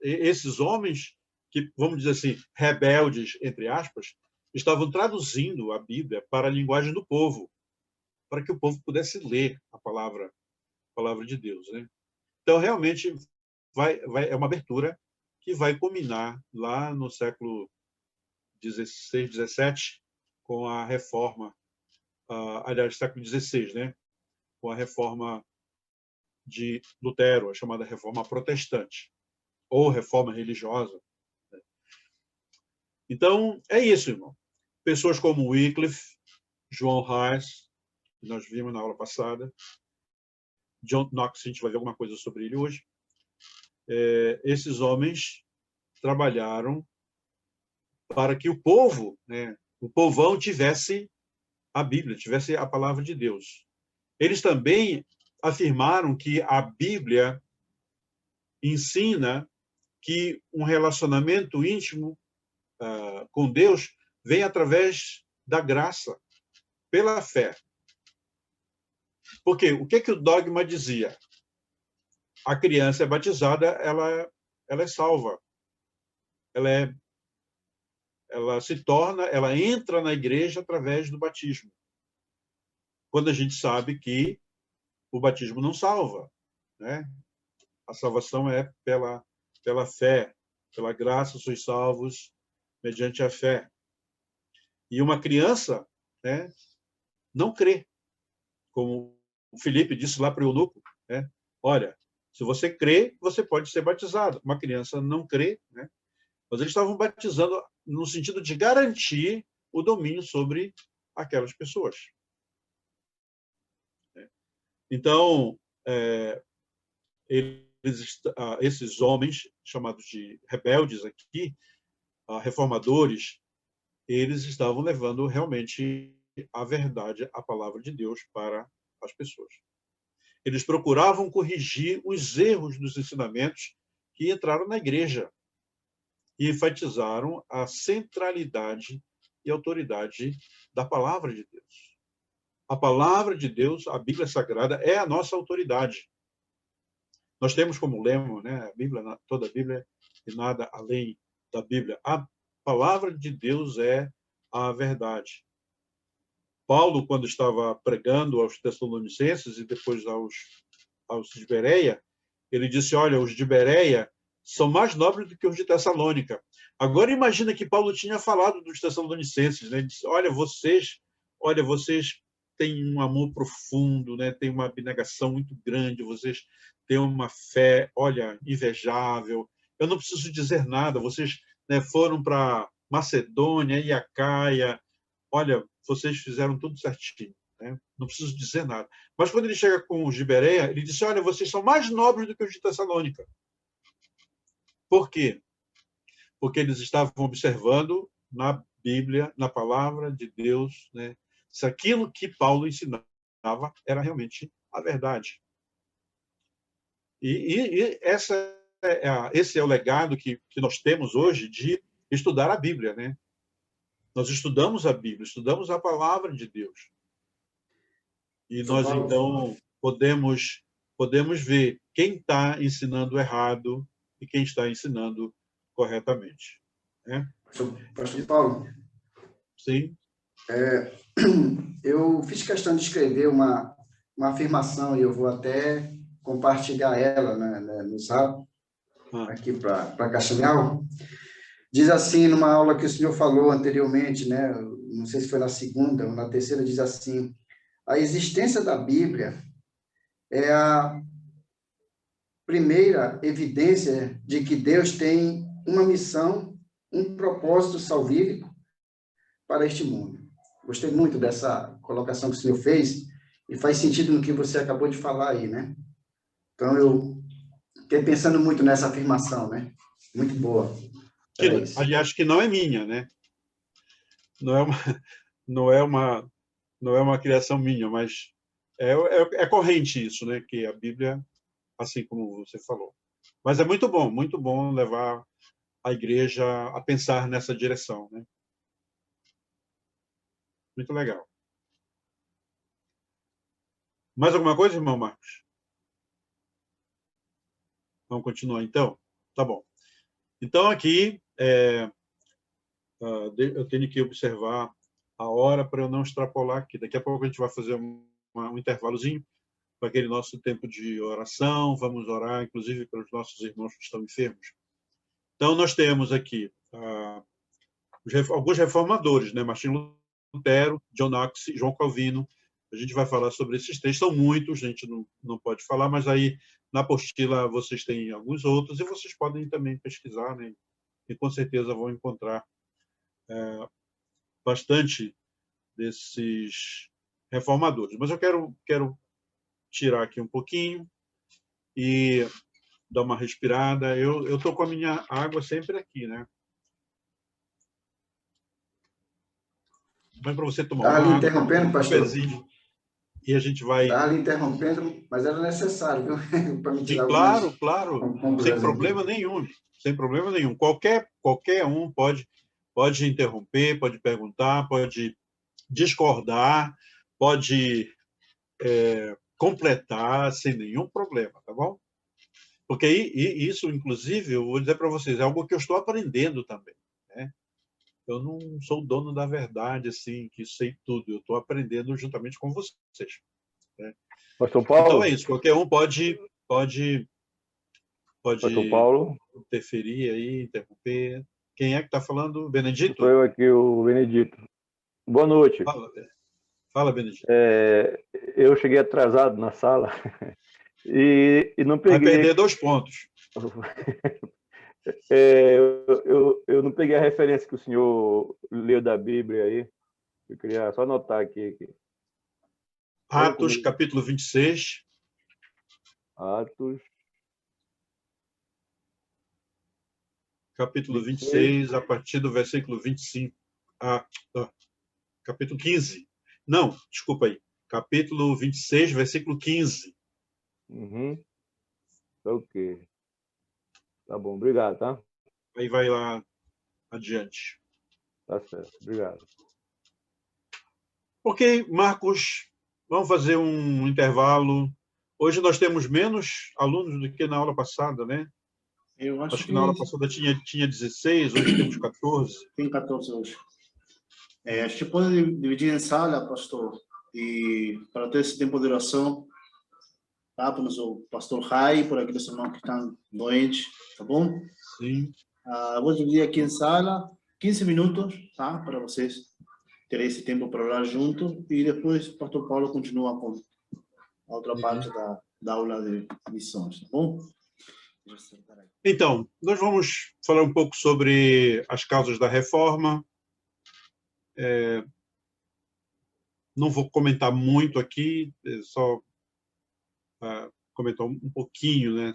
esses homens, que, vamos dizer assim, rebeldes, entre aspas, estavam traduzindo a Bíblia para a linguagem do povo, para que o povo pudesse ler a palavra de Deus, né? Então, realmente, é uma abertura que vai culminar lá no século XVI, XVII, com a reforma, aliás, século XVI, né? Com a reforma de Lutero, a chamada reforma protestante, ou reforma religiosa. Então, é isso, irmão. Pessoas como Wycliffe, João Hus, que nós vimos na aula passada, John Knox, a gente vai ver alguma coisa sobre ele hoje. Esses homens trabalharam para que o povo, né, o povão, tivesse a Bíblia, tivesse a palavra de Deus. Eles também afirmaram que a Bíblia ensina que um relacionamento íntimo com Deus vem através da graça, pela fé. Porque o que o dogma dizia? A criança é batizada, ela é salva. Ela se torna, ela entra na igreja através do batismo. Quando a gente sabe que o batismo não salva, né? A salvação é pela fé, pela graça sois salvos mediante a fé. E uma criança, né, não crê, como o Filipe disse lá para o eunuco, né? Olha, se você crê, você pode ser batizado. Uma criança não crê, né? Mas eles estavam batizando no sentido de garantir o domínio sobre aquelas pessoas. Então, esses homens, chamados de rebeldes aqui, reformadores, eles estavam levando realmente a verdade, a palavra de Deus para as pessoas. Eles procuravam corrigir os erros dos ensinamentos que entraram na igreja e enfatizaram a centralidade e autoridade da palavra de Deus. A palavra de Deus, a Bíblia Sagrada, é a nossa autoridade. Nós temos como lema, né, a Bíblia, toda a Bíblia e nada além da Bíblia. A palavra de Deus é a verdade. Paulo, quando estava pregando aos Tessalonicenses e depois aos de Bereia, ele disse, olha, os de Bereia são mais nobres do que os de Tessalônica. Agora imagina que Paulo tinha falado dos Tessalonicenses, né? Ele disse, olha, vocês têm um amor profundo, né? Têm uma abnegação muito grande, vocês têm uma fé, olha, invejável. Eu não preciso dizer nada, vocês, né, foram para Macedônia e Acaia, olha, vocês fizeram tudo certinho, né? Não preciso dizer nada. Mas quando ele chega com os de Bereia, ele disse, olha, vocês são mais nobres do que os de Tessalônica. Por quê? Porque eles estavam observando na Bíblia, na palavra de Deus, né, se aquilo que Paulo ensinava era realmente a verdade. E esse é o legado que nós temos hoje de estudar a Bíblia, né? Nós estudamos a Bíblia, estudamos a palavra de Deus. E nós, então, podemos ver quem está ensinando errado e quem está ensinando corretamente. Né? Pastor Paulo. Sim. Eu fiz questão de escrever uma afirmação e eu vou até compartilhar ela, né, no Zap, aqui para Castanhal. Diz assim, numa aula que o senhor falou anteriormente, né, não sei se foi na segunda ou na terceira, diz assim, a existência da Bíblia é a primeira evidência de que Deus tem uma missão, um propósito salvífico para este mundo. Gostei muito dessa colocação que o senhor fez e faz sentido no que você acabou de falar aí, né? Então, eu fiquei pensando muito nessa afirmação, né? Muito boa. Era isso. Aliás, que não é minha, né? Não é uma, não é uma, não é uma criação minha, mas é corrente isso, né? Que a Bíblia, assim como você falou. Mas é muito bom levar a igreja a pensar nessa direção, né? Muito legal. Mais alguma coisa, irmão Marcos? Vamos continuar, então? Tá bom. Então, aqui, eu tenho que observar a hora para eu não extrapolar aqui. Daqui a pouco a gente vai fazer um intervalozinho para aquele nosso tempo de oração. Vamos orar, inclusive, pelos nossos irmãos que estão enfermos. Então, nós temos aqui alguns reformadores, né? Martinho Lutero, John Knox, João Calvino. A gente vai falar sobre esses três. São muitos, a gente não pode falar, mas aí na apostila vocês têm alguns outros e vocês podem também pesquisar, né? E com certeza vão encontrar bastante desses reformadores. Mas eu quero tirar aqui um pouquinho e dar uma respirada. Eu estou com a minha água sempre aqui, né? Mas para você tomar Estava uma lhe água, interrompendo, um pastor? cafezinho, e a gente vai... Estava lhe interrompendo, mas era necessário, viu? Para me Sim, tirar algumas claro, sem conclusões problema aqui. nenhum, sem problema nenhum. Qualquer um pode interromper, pode perguntar, pode discordar, pode completar sem nenhum problema, tá bom? Porque isso, inclusive, eu vou dizer para vocês, é algo que eu estou aprendendo também, né? Eu não sou o dono da verdade, assim, que sei tudo. Eu estou aprendendo juntamente com vocês, né? Pastor Então Paulo? é isso. Qualquer um pode Pastor Paulo? interferir aí, interromper. Quem é que está falando? Sou Benedito? eu aqui, o Benedito. Boa noite. Fala, Benedito. Eu cheguei atrasado na sala e não Vai peguei. perder 2 pontos. Eu não peguei a referência que o senhor leu da Bíblia aí. Eu queria só anotar aqui. Atos, capítulo 26. Atos. Capítulo 26, a partir do versículo 25. Capítulo 15. Não, desculpa aí. Capítulo 26, versículo 15. Uhum. Ok. Tá bom, obrigado, tá? Aí vai lá adiante. Tá certo, obrigado. Ok, Marcos, vamos fazer um intervalo. Hoje nós temos menos alunos do que na aula passada, né? Eu acho que na aula passada tinha 16, hoje temos 14. Tem 14 hoje. A gente pode dividir em sala, pastor, e para ter esse tempo de oração, tá? Para o nosso pastor Rai, por aqueles irmãos que estão doentes, tá bom? Sim. Vou dividir aqui em sala, 15 minutos, tá? Para vocês terem esse tempo para orar junto, e depois o pastor Paulo continua com a outra parte da aula de missões, tá bom? Então, nós vamos falar um pouco sobre as causas da reforma. Não vou comentar muito aqui, só comentar um pouquinho, né,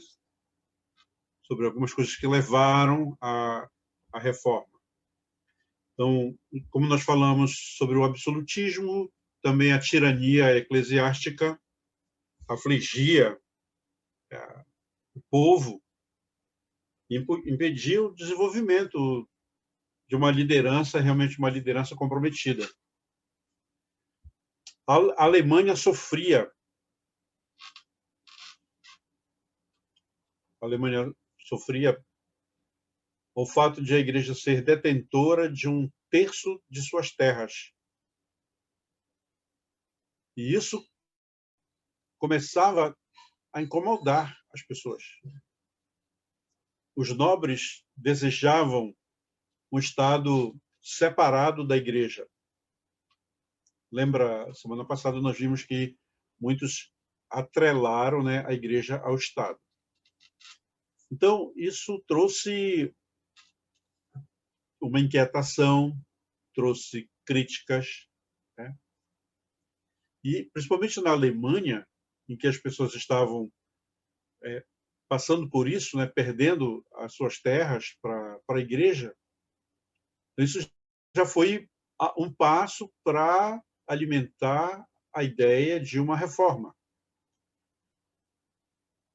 sobre algumas coisas que levaram à reforma. Então, como nós falamos sobre o absolutismo, também a tirania eclesiástica afligia o povo e impedia o desenvolvimento de uma liderança, realmente uma liderança comprometida. A Alemanha sofria. A Alemanha sofria o fato de a igreja ser detentora de 1/3 de suas terras. E isso começava a incomodar as pessoas. Os nobres desejavam um Estado separado da igreja. Lembra, semana passada nós vimos que muitos atrelaram, né, a igreja ao Estado. Então, isso trouxe uma inquietação, trouxe críticas, né? E, principalmente na Alemanha, em que as pessoas estavam passando por isso, né, perdendo as suas terras para a igreja, isso já foi um passo para alimentar a ideia de uma reforma.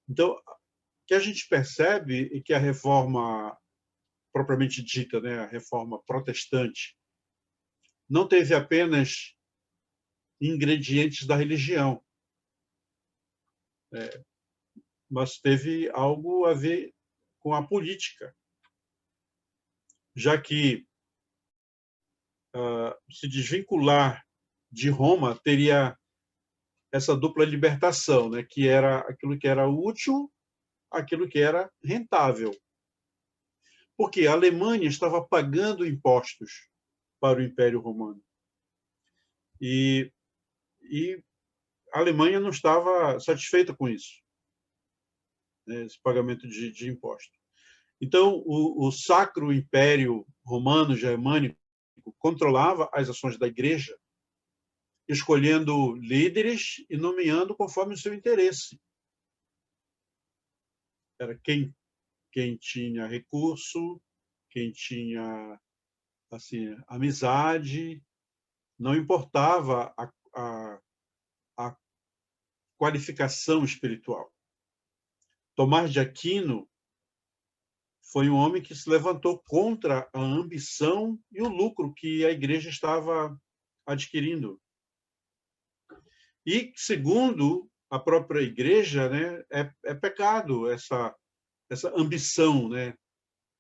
Então, o que a gente percebe é que a reforma propriamente dita, né, a reforma protestante, não teve apenas ingredientes da religião, mas teve algo a ver com a política, já que se desvincular de Roma teria essa dupla libertação, né, que era aquilo que era útil, aquilo que era rentável. Porque a Alemanha estava pagando impostos para o Império Romano. E a Alemanha não estava satisfeita com isso, né, esse pagamento de impostos. Então, o Sacro Império Romano Germânico controlava as ações da Igreja, escolhendo líderes e nomeando conforme o seu interesse. Era quem tinha recurso, quem tinha assim, amizade, não importava a qualificação espiritual. Tomás de Aquino foi um homem que se levantou contra a ambição e o lucro que a igreja estava adquirindo. E, segundo a própria igreja, né, é pecado essa ambição, né?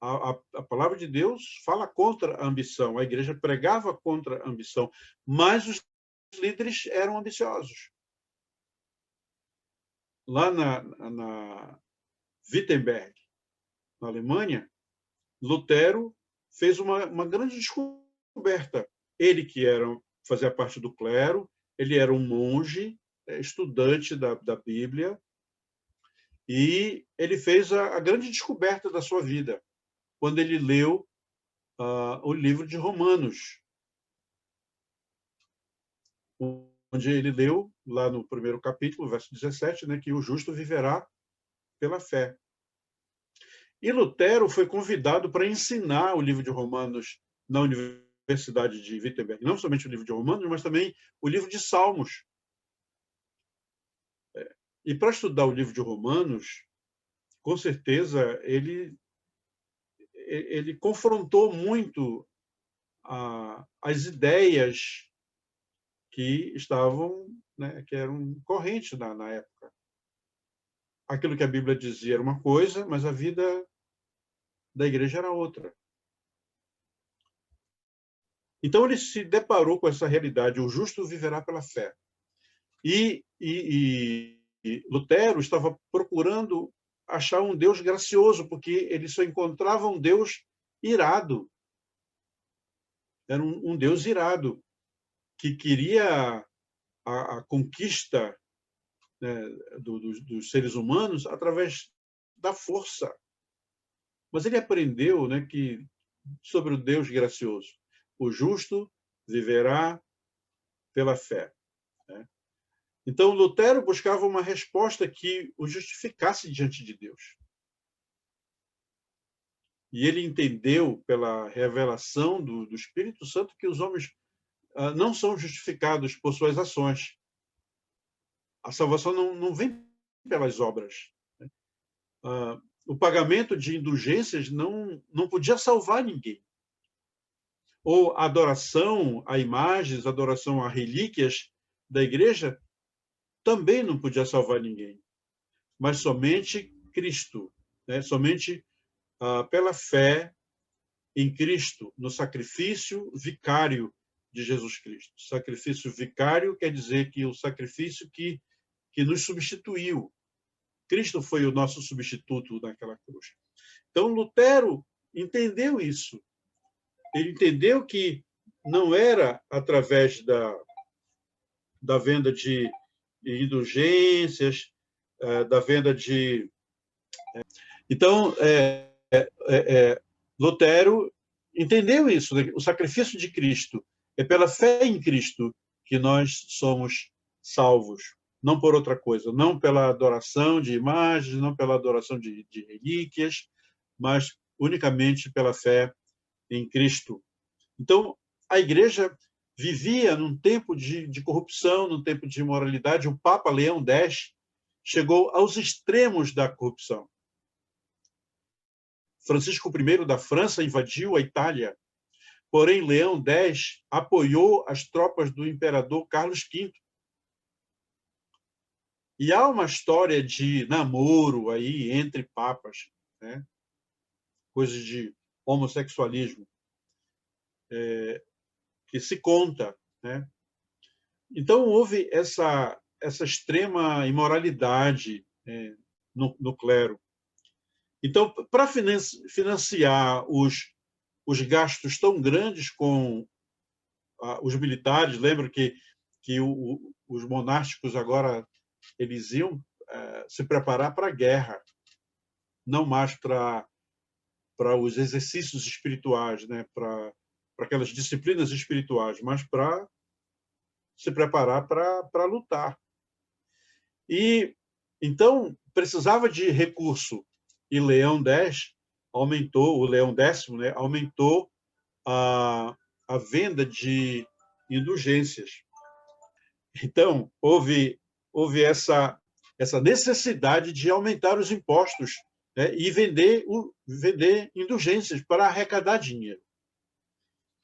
A palavra de Deus fala contra a ambição. A igreja pregava contra a ambição, mas os líderes eram ambiciosos. Lá na Wittenberg, na Alemanha, Lutero fez uma grande descoberta. Ele que fazia parte do clero, ele era um monge, estudante da Bíblia, e ele fez a grande descoberta da sua vida, quando ele leu o livro de Romanos, onde ele leu, lá no primeiro capítulo, verso 17, né, que o justo viverá pela fé. E Lutero foi convidado para ensinar o livro de Romanos na Universidade de Wittenberg. Não somente o livro de Romanos, mas também o livro de Salmos. E para estudar o livro de Romanos, com certeza, ele confrontou muito as ideias que estavam, né, que eram correntes na época. Aquilo que a Bíblia dizia era uma coisa, mas a vida da igreja era outra. Então ele se deparou com essa realidade: o justo viverá pela fé. E Lutero estava procurando achar um Deus gracioso, porque ele só encontrava um Deus irado. Era um Deus irado, que queria a conquista, né, dos seres humanos através da força. Mas ele aprendeu, né, sobre o Deus gracioso: o justo viverá pela fé. Né? Então, Lutero buscava uma resposta que o justificasse diante de Deus. E ele entendeu, pela revelação do Espírito Santo, que os homens não são justificados por suas ações. A salvação não vem pelas obras. Né? O pagamento de indulgências não podia salvar ninguém. Ou a adoração a imagens, a adoração a relíquias da igreja também não podia salvar ninguém. Mas somente Cristo, né? Somente pela fé em Cristo, no sacrifício vicário de Jesus Cristo. Sacrifício vicário quer dizer que o sacrifício que nos substituiu. Cristo foi o nosso substituto naquela cruz. Então, Lutero entendeu isso. Ele entendeu que não era através da venda de indulgências, da venda de... Então, Lutero entendeu isso, né? O sacrifício de Cristo É pela fé em Cristo que nós somos salvos, não por outra coisa, não pela adoração de imagens, não pela adoração de relíquias, mas unicamente pela fé em Cristo. Então, a igreja vivia num tempo de corrupção, num tempo de imoralidade. O Papa Leão X chegou aos extremos da corrupção. Francisco I da França invadiu a Itália, porém Leão X apoiou as tropas do imperador Carlos V. E há uma história de namoro aí entre papas, né? Coisas de homossexualismo, que se conta, né? Então houve essa extrema imoralidade no clero. Então, para financiar os gastos tão grandes com os militares, lembro que os monásticos agora eles iam se preparar para a guerra, não mais para os exercícios espirituais, né? Para aquelas disciplinas espirituais, mas para se preparar para lutar. E então precisava de recurso. E Leão X aumentou, o Leão X, né, aumentou a venda de indulgências. Então, houve essa necessidade de aumentar os impostos, né, e vender indulgências para arrecadar dinheiro.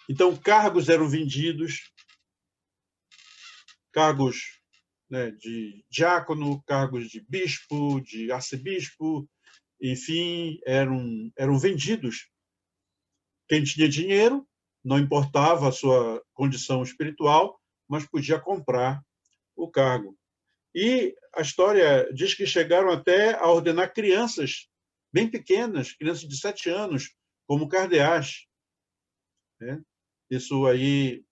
Então, cargos eram vendidos, cargos, né, de diácono, cargos de bispo, de arcebispo, enfim, eram vendidos. Quem tinha dinheiro, não importava a sua condição espiritual, mas podia comprar o cargo. E a história diz que chegaram até a ordenar crianças bem pequenas, crianças de 7 anos, como cardeais, né? Isso aí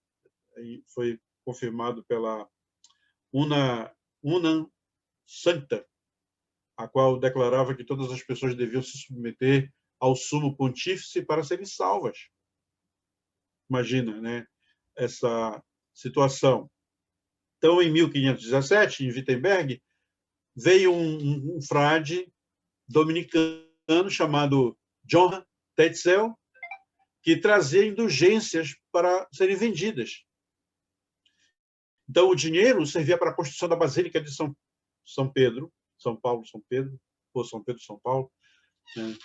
foi confirmado pela Unam Sancta, a qual declarava que todas as pessoas deviam se submeter ao sumo pontífice para serem salvas. Imagina, né, essa situação. Então, em 1517, em Wittenberg, veio um frade dominicano chamado John Tetzel, que trazia indulgências para serem vendidas. Então, o dinheiro servia para a construção da Basílica de São Pedro, São Paulo, São Pedro, ou São Pedro, São Paulo, né?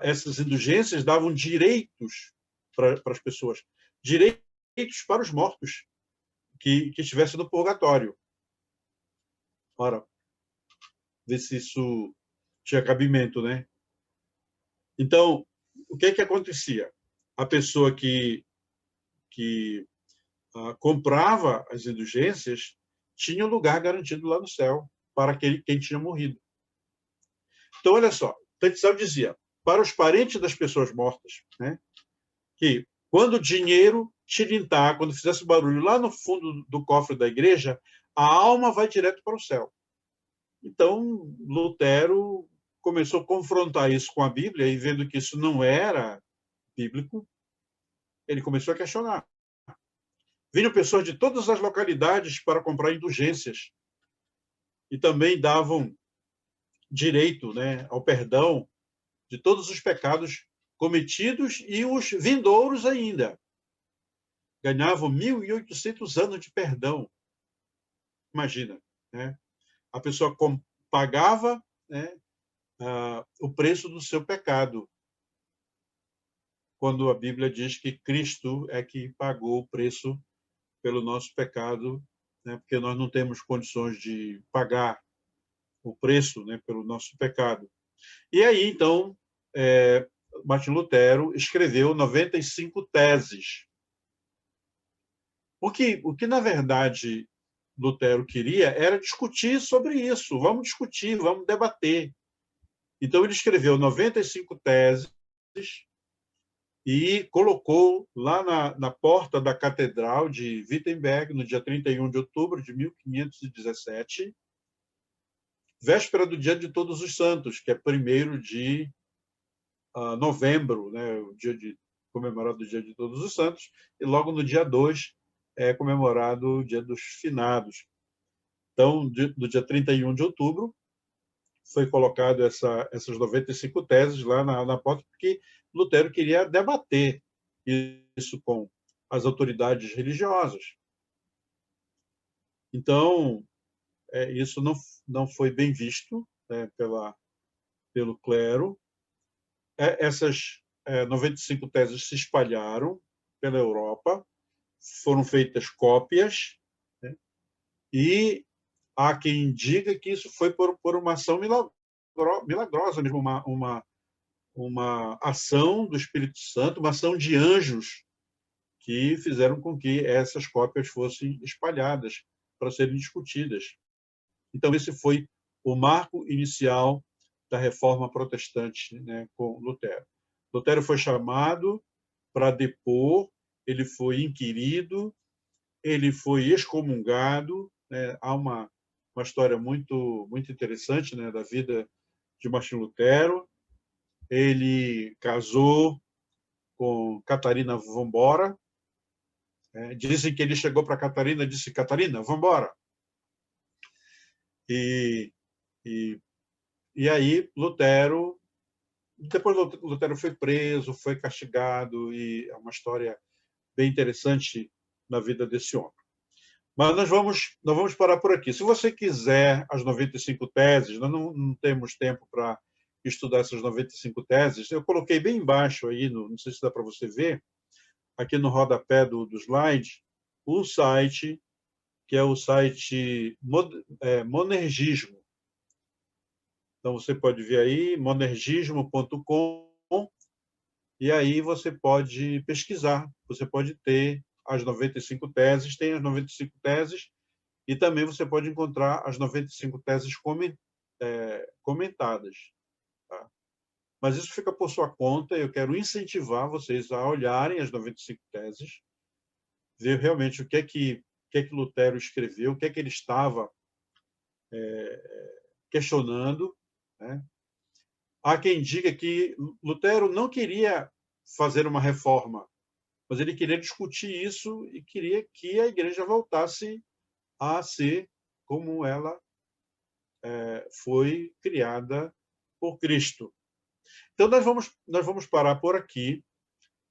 Essas indulgências davam direitos para as pessoas, direitos para os mortos que estivessem no purgatório. Ora, ver se isso tinha cabimento, né? Então, o que acontecia? A pessoa que comprava as indulgências tinha um lugar garantido lá no céu para quem tinha morrido. Então, olha só, Tetzel dizia, para os parentes das pessoas mortas, né, que quando o dinheiro tilintar, quando fizesse barulho lá no fundo do cofre da igreja, a alma vai direto para o céu. Então, Lutero começou a confrontar isso com a Bíblia e, vendo que isso não era bíblico, ele começou a questionar. Vinham pessoas de todas as localidades para comprar indulgências e também davam direito, né, ao perdão de todos os pecados cometidos e os vindouros ainda. Ganhavam 1.800 anos de perdão. Imagina, né? A pessoa pagava, né, o preço do seu pecado, quando a Bíblia diz que Cristo é que pagou o preço pelo nosso pecado, né, porque nós não temos condições de pagar o preço, né, pelo nosso pecado. E aí, então, Martim Lutero escreveu 95 teses. O que, na verdade, Lutero queria era discutir sobre isso. Vamos discutir, vamos debater. Então, ele escreveu 95 teses e colocou lá na porta da Catedral de Wittenberg, no dia 31 de outubro de 1517, véspera do Dia de Todos os Santos, que é 1º de novembro, né, o dia comemorado o Dia de Todos os Santos, e logo no dia 2 é comemorado o Dia dos Finados. Então, do dia 31 de outubro, foi colocado essas 95 teses lá na porta, porque Lutero queria debater isso com as autoridades religiosas. Então, isso não foi bem visto, né, pelo clero. Essas 95 teses se espalharam pela Europa, foram feitas cópias, né, e há quem diga que isso foi por uma ação milagrosa mesmo, uma ação do Espírito Santo, uma ação de anjos que fizeram com que essas cópias fossem espalhadas para serem discutidas. Então, esse foi o marco inicial da Reforma Protestante, né, com Lutero. Lutero foi chamado para depor, ele foi inquirido, ele foi excomungado, né? Há uma história muito interessante, né, da vida de Martinho Lutero. Ele casou com Catarina Vambora. Dizem que ele chegou para Catarina e disse: Catarina, vamos embora. E aí depois Lutero foi preso, foi castigado, e é uma história bem interessante na vida desse homem. Mas nós vamos parar por aqui. Se você quiser as 95 teses, nós não temos tempo para estudar essas 95 teses. Eu coloquei bem embaixo aí, não sei se dá para você ver, aqui no rodapé do slide, o site, que é o site Monergismo. Então, você pode ver aí, monergismo.com, e aí você pode pesquisar, você pode ter as 95 teses, tem as 95 teses, e também você pode encontrar as 95 teses comentadas. Tá? Mas isso fica por sua conta, eu quero incentivar vocês a olharem as 95 teses, ver realmente o que é que Lutero escreveu, o que é que ele estava questionando, né? Há quem diga que Lutero não queria fazer uma reforma, mas ele queria discutir isso e queria que a igreja voltasse a ser como ela foi criada por Cristo. Então, nós vamos parar por aqui.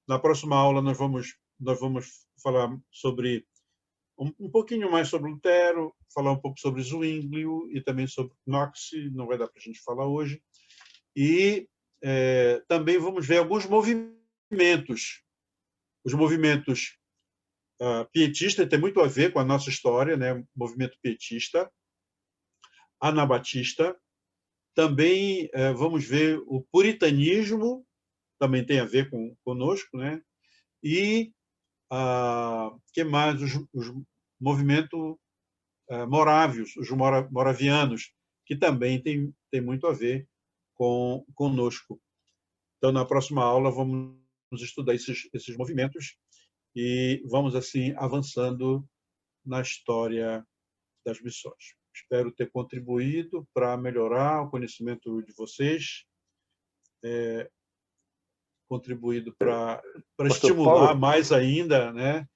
Na próxima aula, nós vamos falar sobre um pouquinho mais sobre Lutero, falar um pouco sobre Zwinglio e também sobre Knox, não vai dar para a gente falar hoje. E também vamos ver alguns movimentos. Os movimentos pietistas têm muito a ver com a nossa história, né? Movimento pietista, anabatista. Também vamos ver o puritanismo, também tem a ver conosco, né? E que mais? Os movimentos morávios, os moravianos, que também tem muito a ver conosco. Então, na próxima aula, vamos estudar esses movimentos e vamos, assim, avançando na história das missões. Espero ter contribuído para melhorar o conhecimento de vocês, contribuído para estimular Paulo, mais ainda, né,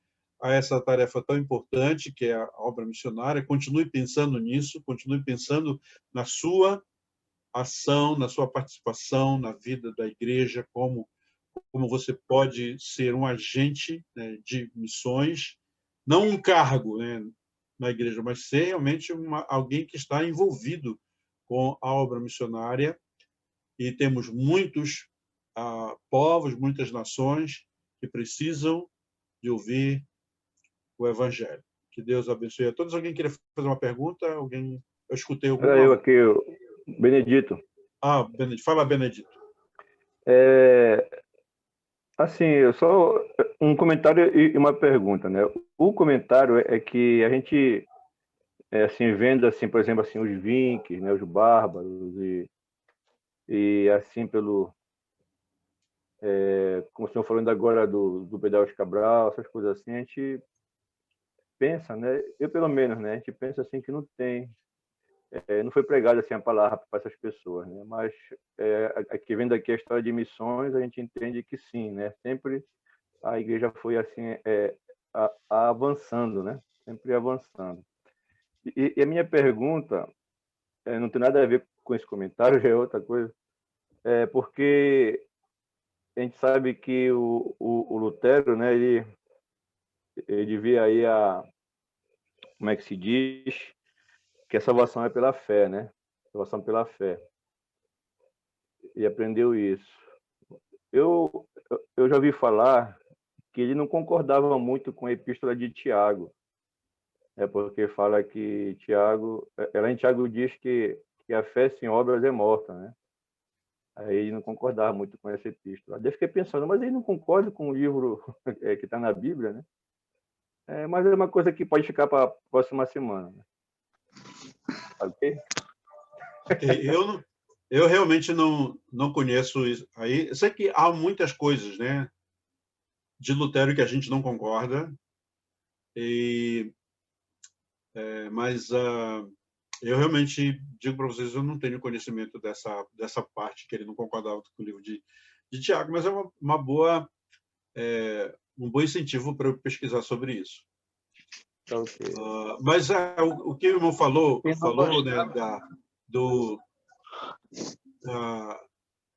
a essa tarefa tão importante que é a obra missionária. Continue pensando nisso, continue pensando na sua ação, na sua participação na vida da igreja, como você pode ser um agente, né, de missões, não um cargo, né, na igreja, mas ser realmente alguém que está envolvido com a obra missionária. E temos muitos povos, muitas nações que precisam de ouvir o Evangelho. Que Deus abençoe a todos. Alguém queria fazer uma pergunta? Alguém? Eu escutei alguma. eu aqui, Benedito. Benedito. Fala, Benedito. Assim, só um comentário e uma pergunta, né? O comentário é que a gente, assim, vendo, assim, por exemplo, assim, os Vinques, né, os bárbaros e assim, como o senhor falando agora do Pedro Cabral, essas coisas assim, a gente pensa, né? Eu, pelo menos, né? A gente pensa, assim, que não tem, não foi pregada, assim, a palavra para essas pessoas, né? Mas, aqui, vendo aqui a história de missões, a gente entende que sim, né? Sempre a igreja foi assim avançando, né? Sempre avançando. E a minha pergunta não tem nada a ver com esse comentário, já é outra coisa, porque a gente sabe que o Lutero, né? Ele vê aí como é que se diz, que a salvação é pela fé, né? Salvação pela fé. E aprendeu isso. Eu já ouvi falar que ele não concordava muito com a epístola de Tiago, porque fala que Tiago diz que a fé sem obras é morta, né? Aí ele não concordava muito com essa epístola. Daí eu fiquei pensando, mas ele não concorda com o livro que está na Bíblia, né? Mas é uma coisa que pode ficar para a próxima semana, né? Ok? Eu realmente não conheço isso. Aí, eu sei que há muitas coisas, né, de Lutero que a gente não concorda, mas eu realmente digo para vocês, eu não tenho conhecimento dessa parte que ele não concordava com o livro de Tiago, mas é uma boa um bom incentivo para eu pesquisar sobre isso. Okay. Mas o que o irmão falou, né,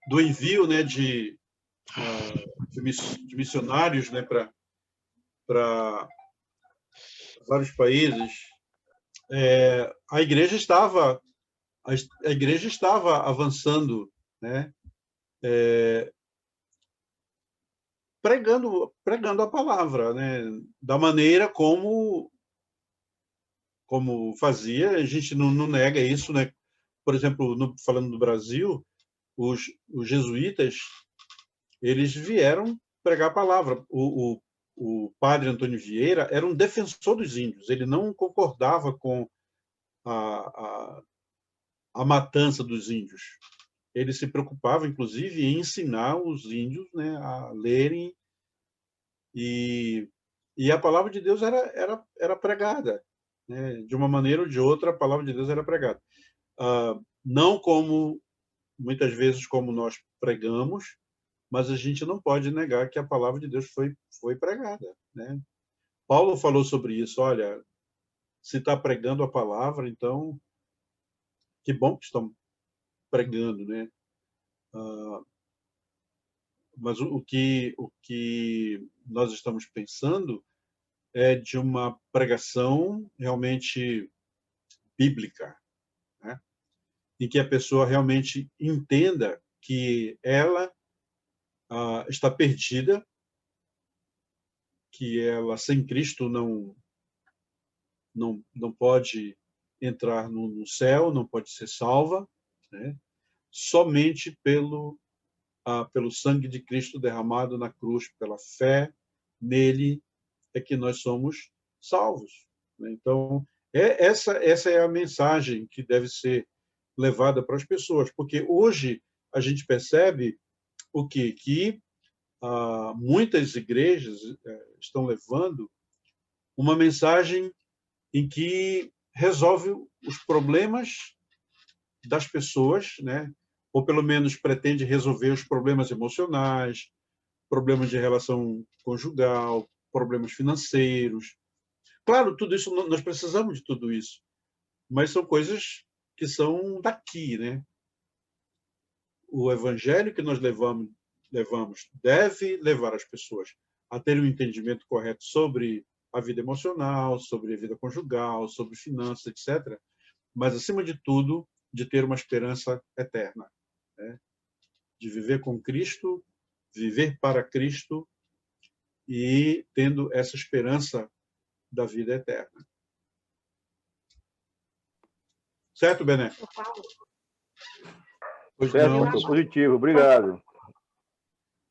do envio, né, de missionários, né, para vários países, a igreja estava avançando, né, pregando a palavra, né, da maneira como fazia. A gente não nega isso, né? Por exemplo, falando do Brasil, os jesuítas, eles vieram pregar a palavra. O padre Antônio Vieira era um defensor dos índios, ele não concordava com a matança dos índios. Ele se preocupava, inclusive, em ensinar os índios, né, a lerem, e a palavra de Deus era pregada, né? De uma maneira ou de outra, a palavra de Deus era pregada. Não como, muitas vezes, como nós pregamos, mas a gente não pode negar que a palavra de Deus foi pregada, né? Paulo falou sobre isso. Olha, se está pregando a palavra, então que bom que estão pregando, né? Mas o que nós estamos pensando é de uma pregação realmente bíblica, né? Em que a pessoa realmente entenda que ela está perdida, que ela sem Cristo não pode entrar no céu, não pode ser salva, né? Somente pelo sangue de Cristo derramado na cruz, pela fé nele, é que nós somos salvos, né? Então, essa é a mensagem que deve ser levada para as pessoas, porque hoje a gente percebe o quê? Que muitas igrejas estão levando uma mensagem em que resolve os problemas das pessoas, né? Ou pelo menos pretende resolver os problemas emocionais, problemas de relação conjugal, problemas financeiros. Claro, tudo isso, nós precisamos de tudo isso, mas são coisas que são daqui, né? O evangelho que nós levamos deve levar as pessoas a terem um entendimento correto sobre a vida emocional, sobre a vida conjugal, sobre finanças, etc. Mas, acima de tudo, de ter uma esperança eterna, né? De viver com Cristo, viver para Cristo e tendo essa esperança da vida eterna. Certo, Bené? Certo, positivo, obrigado.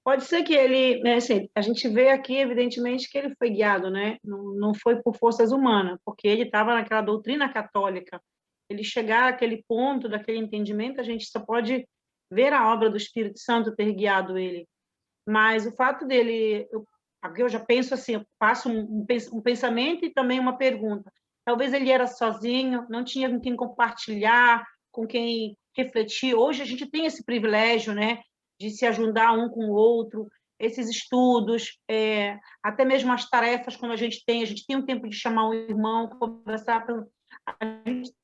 Pode ser que ele, né, assim, a gente vê aqui, evidentemente, que ele foi guiado, né? Não foi por forças humanas, porque ele estava naquela doutrina católica. Ele chegar àquele ponto, daquele entendimento, a gente só pode ver a obra do Espírito Santo ter guiado ele. Mas o fato dele, eu já penso assim, eu passo um pensamento e também uma pergunta. Talvez ele era sozinho, não tinha com quem compartilhar, com quem refletir. Hoje a gente tem esse privilégio, né, de se ajudar um com o outro. esses estudos, até mesmo as tarefas, quando a gente tem um tempo de chamar um irmão, conversar.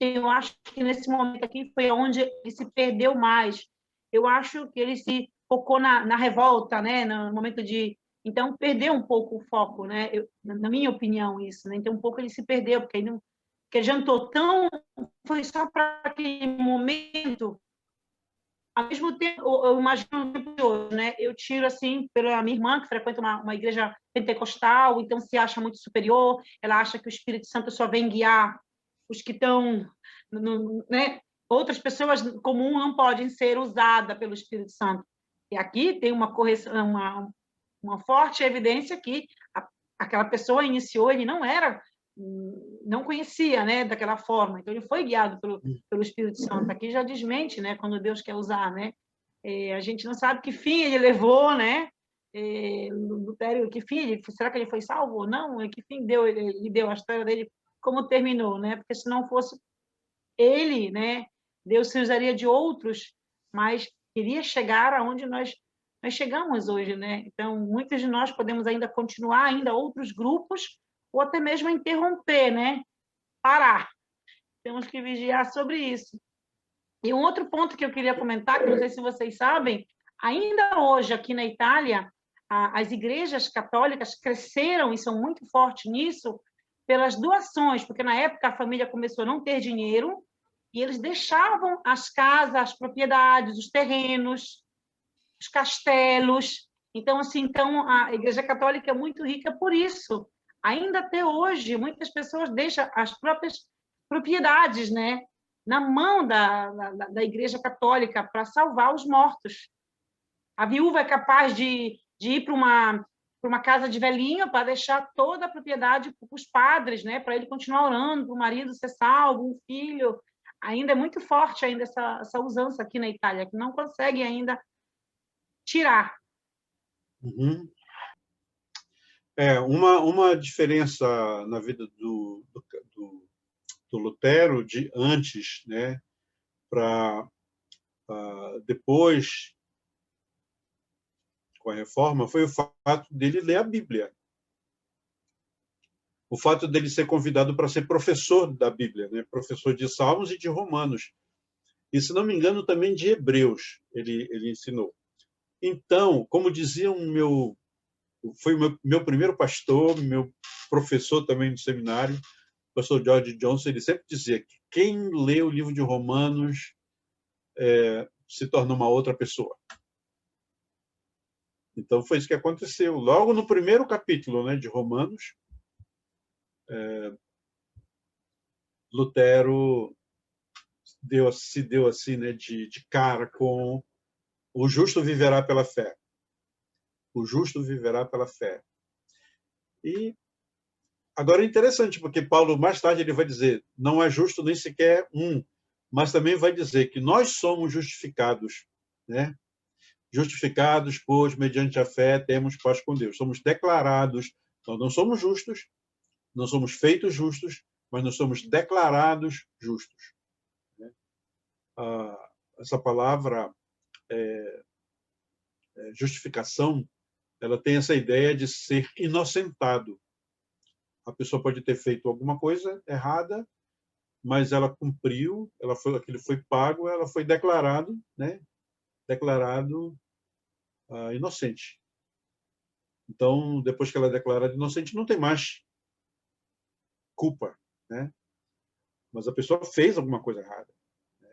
Eu acho que nesse momento aqui foi onde ele se perdeu mais. Eu acho que ele se focou na revolta, né? No momento de... Então, perdeu um pouco o foco, né? Na minha opinião, isso, né? Então, um pouco ele se perdeu, porque ele não, que adiantou tão... Foi só para aquele momento. Ao mesmo tempo, eu imagino que hoje, né? Eu tiro, assim, pela minha irmã, que frequenta uma igreja pentecostal, então se acha muito superior, ela acha que o Espírito Santo só vem guiar os que estão... né? Outras pessoas comuns não podem ser usadas pelo Espírito Santo. E aqui tem uma correção, uma forte evidência que aquela pessoa iniciou, ele não conhecia, né, daquela forma, então ele foi guiado pelo Espírito Santo. Aqui já desmente, né, quando Deus quer usar, né? A gente não sabe que fim ele levou, né? Lutero, que fim será que ele foi salvo ou não? Que fim ele deu a história dele, como terminou, né? Porque se não fosse ele, né, Deus se usaria de outros, mas queria chegar aonde nós chegamos hoje, né? Então, muitos de nós podemos ainda continuar, ainda outros grupos, ou até mesmo interromper, né? Parar. Temos que vigiar sobre isso. E um outro ponto que eu queria comentar, que não sei se vocês sabem, ainda hoje aqui na Itália, as igrejas católicas cresceram e são muito fortes nisso pelas doações, porque na época a família começou a não ter dinheiro e eles deixavam as casas, as propriedades, os terrenos, os castelos. Então, assim, a Igreja Católica é muito rica por isso. Ainda até hoje, muitas pessoas deixam as próprias propriedades, né, na mão da Igreja Católica para salvar os mortos. A viúva é capaz de ir para uma casa de velhinho para deixar toda a propriedade para os padres, né, para ele continuar orando, para o marido ser salvo, um filho. Ainda é muito forte ainda essa usança aqui na Itália, que não consegue ainda tirar. Uhum. Uma diferença na vida do Lutero de antes, né, para depois, com a reforma, foi o fato dele ler a Bíblia. O fato dele ser convidado para ser professor da Bíblia, né, professor de Salmos e de Romanos. E, se não me engano, também de Hebreus ele ensinou. Então, como dizia foi o meu primeiro pastor, meu professor também no seminário, o pastor George Johnson, ele sempre dizia que quem lê o livro de Romanos se torna uma outra pessoa. Então, foi isso que aconteceu. Logo no primeiro capítulo, né, de Romanos, Lutero se deu assim, né, de cara com o justo viverá pela fé. O justo viverá pela fé. E agora é interessante, porque Paulo, mais tarde, ele vai dizer, não é justo nem sequer um, mas também vai dizer que nós somos justificados, né? Justificados, pois, mediante a fé, temos paz com Deus. Somos declarados, nós não somos justos, não somos feitos justos, mas nós somos declarados justos. Né? Essa palavra justificação, ela tem essa ideia de ser inocentado. A pessoa pode ter feito alguma coisa errada, mas ela cumpriu, aquilo foi pago, ela foi declarado, né? Declarado inocente. Então, depois que ela é declarada inocente, não tem mais culpa, né? Mas a pessoa fez alguma coisa errada.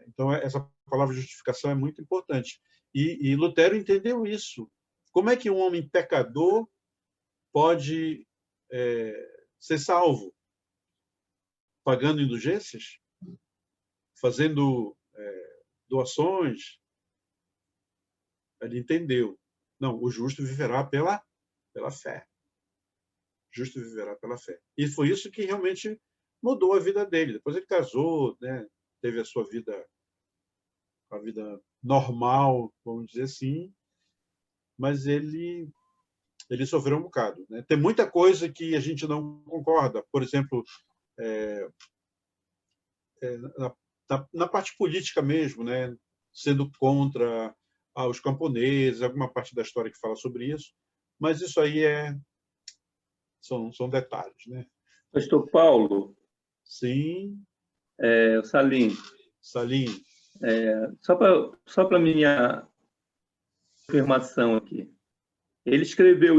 Então, essa palavra justificação é muito importante. E Lutero entendeu isso. Como é que um homem pecador pode ser salvo? Pagando indulgências? Fazendo doações? Ele entendeu. Não, o justo viverá pela fé. O justo viverá pela fé. E foi isso que realmente mudou a vida dele. Depois ele casou, né? Teve a sua vida normal, vamos dizer assim, mas ele sofreu um bocado, né? Tem muita coisa que a gente não concorda. Por exemplo, na parte política mesmo, né? Sendo contra os camponeses, alguma parte da história que fala sobre isso, mas isso aí são detalhes, né? Pastor Paulo, Sim, Salim, só para minha afirmação aqui. Ele escreveu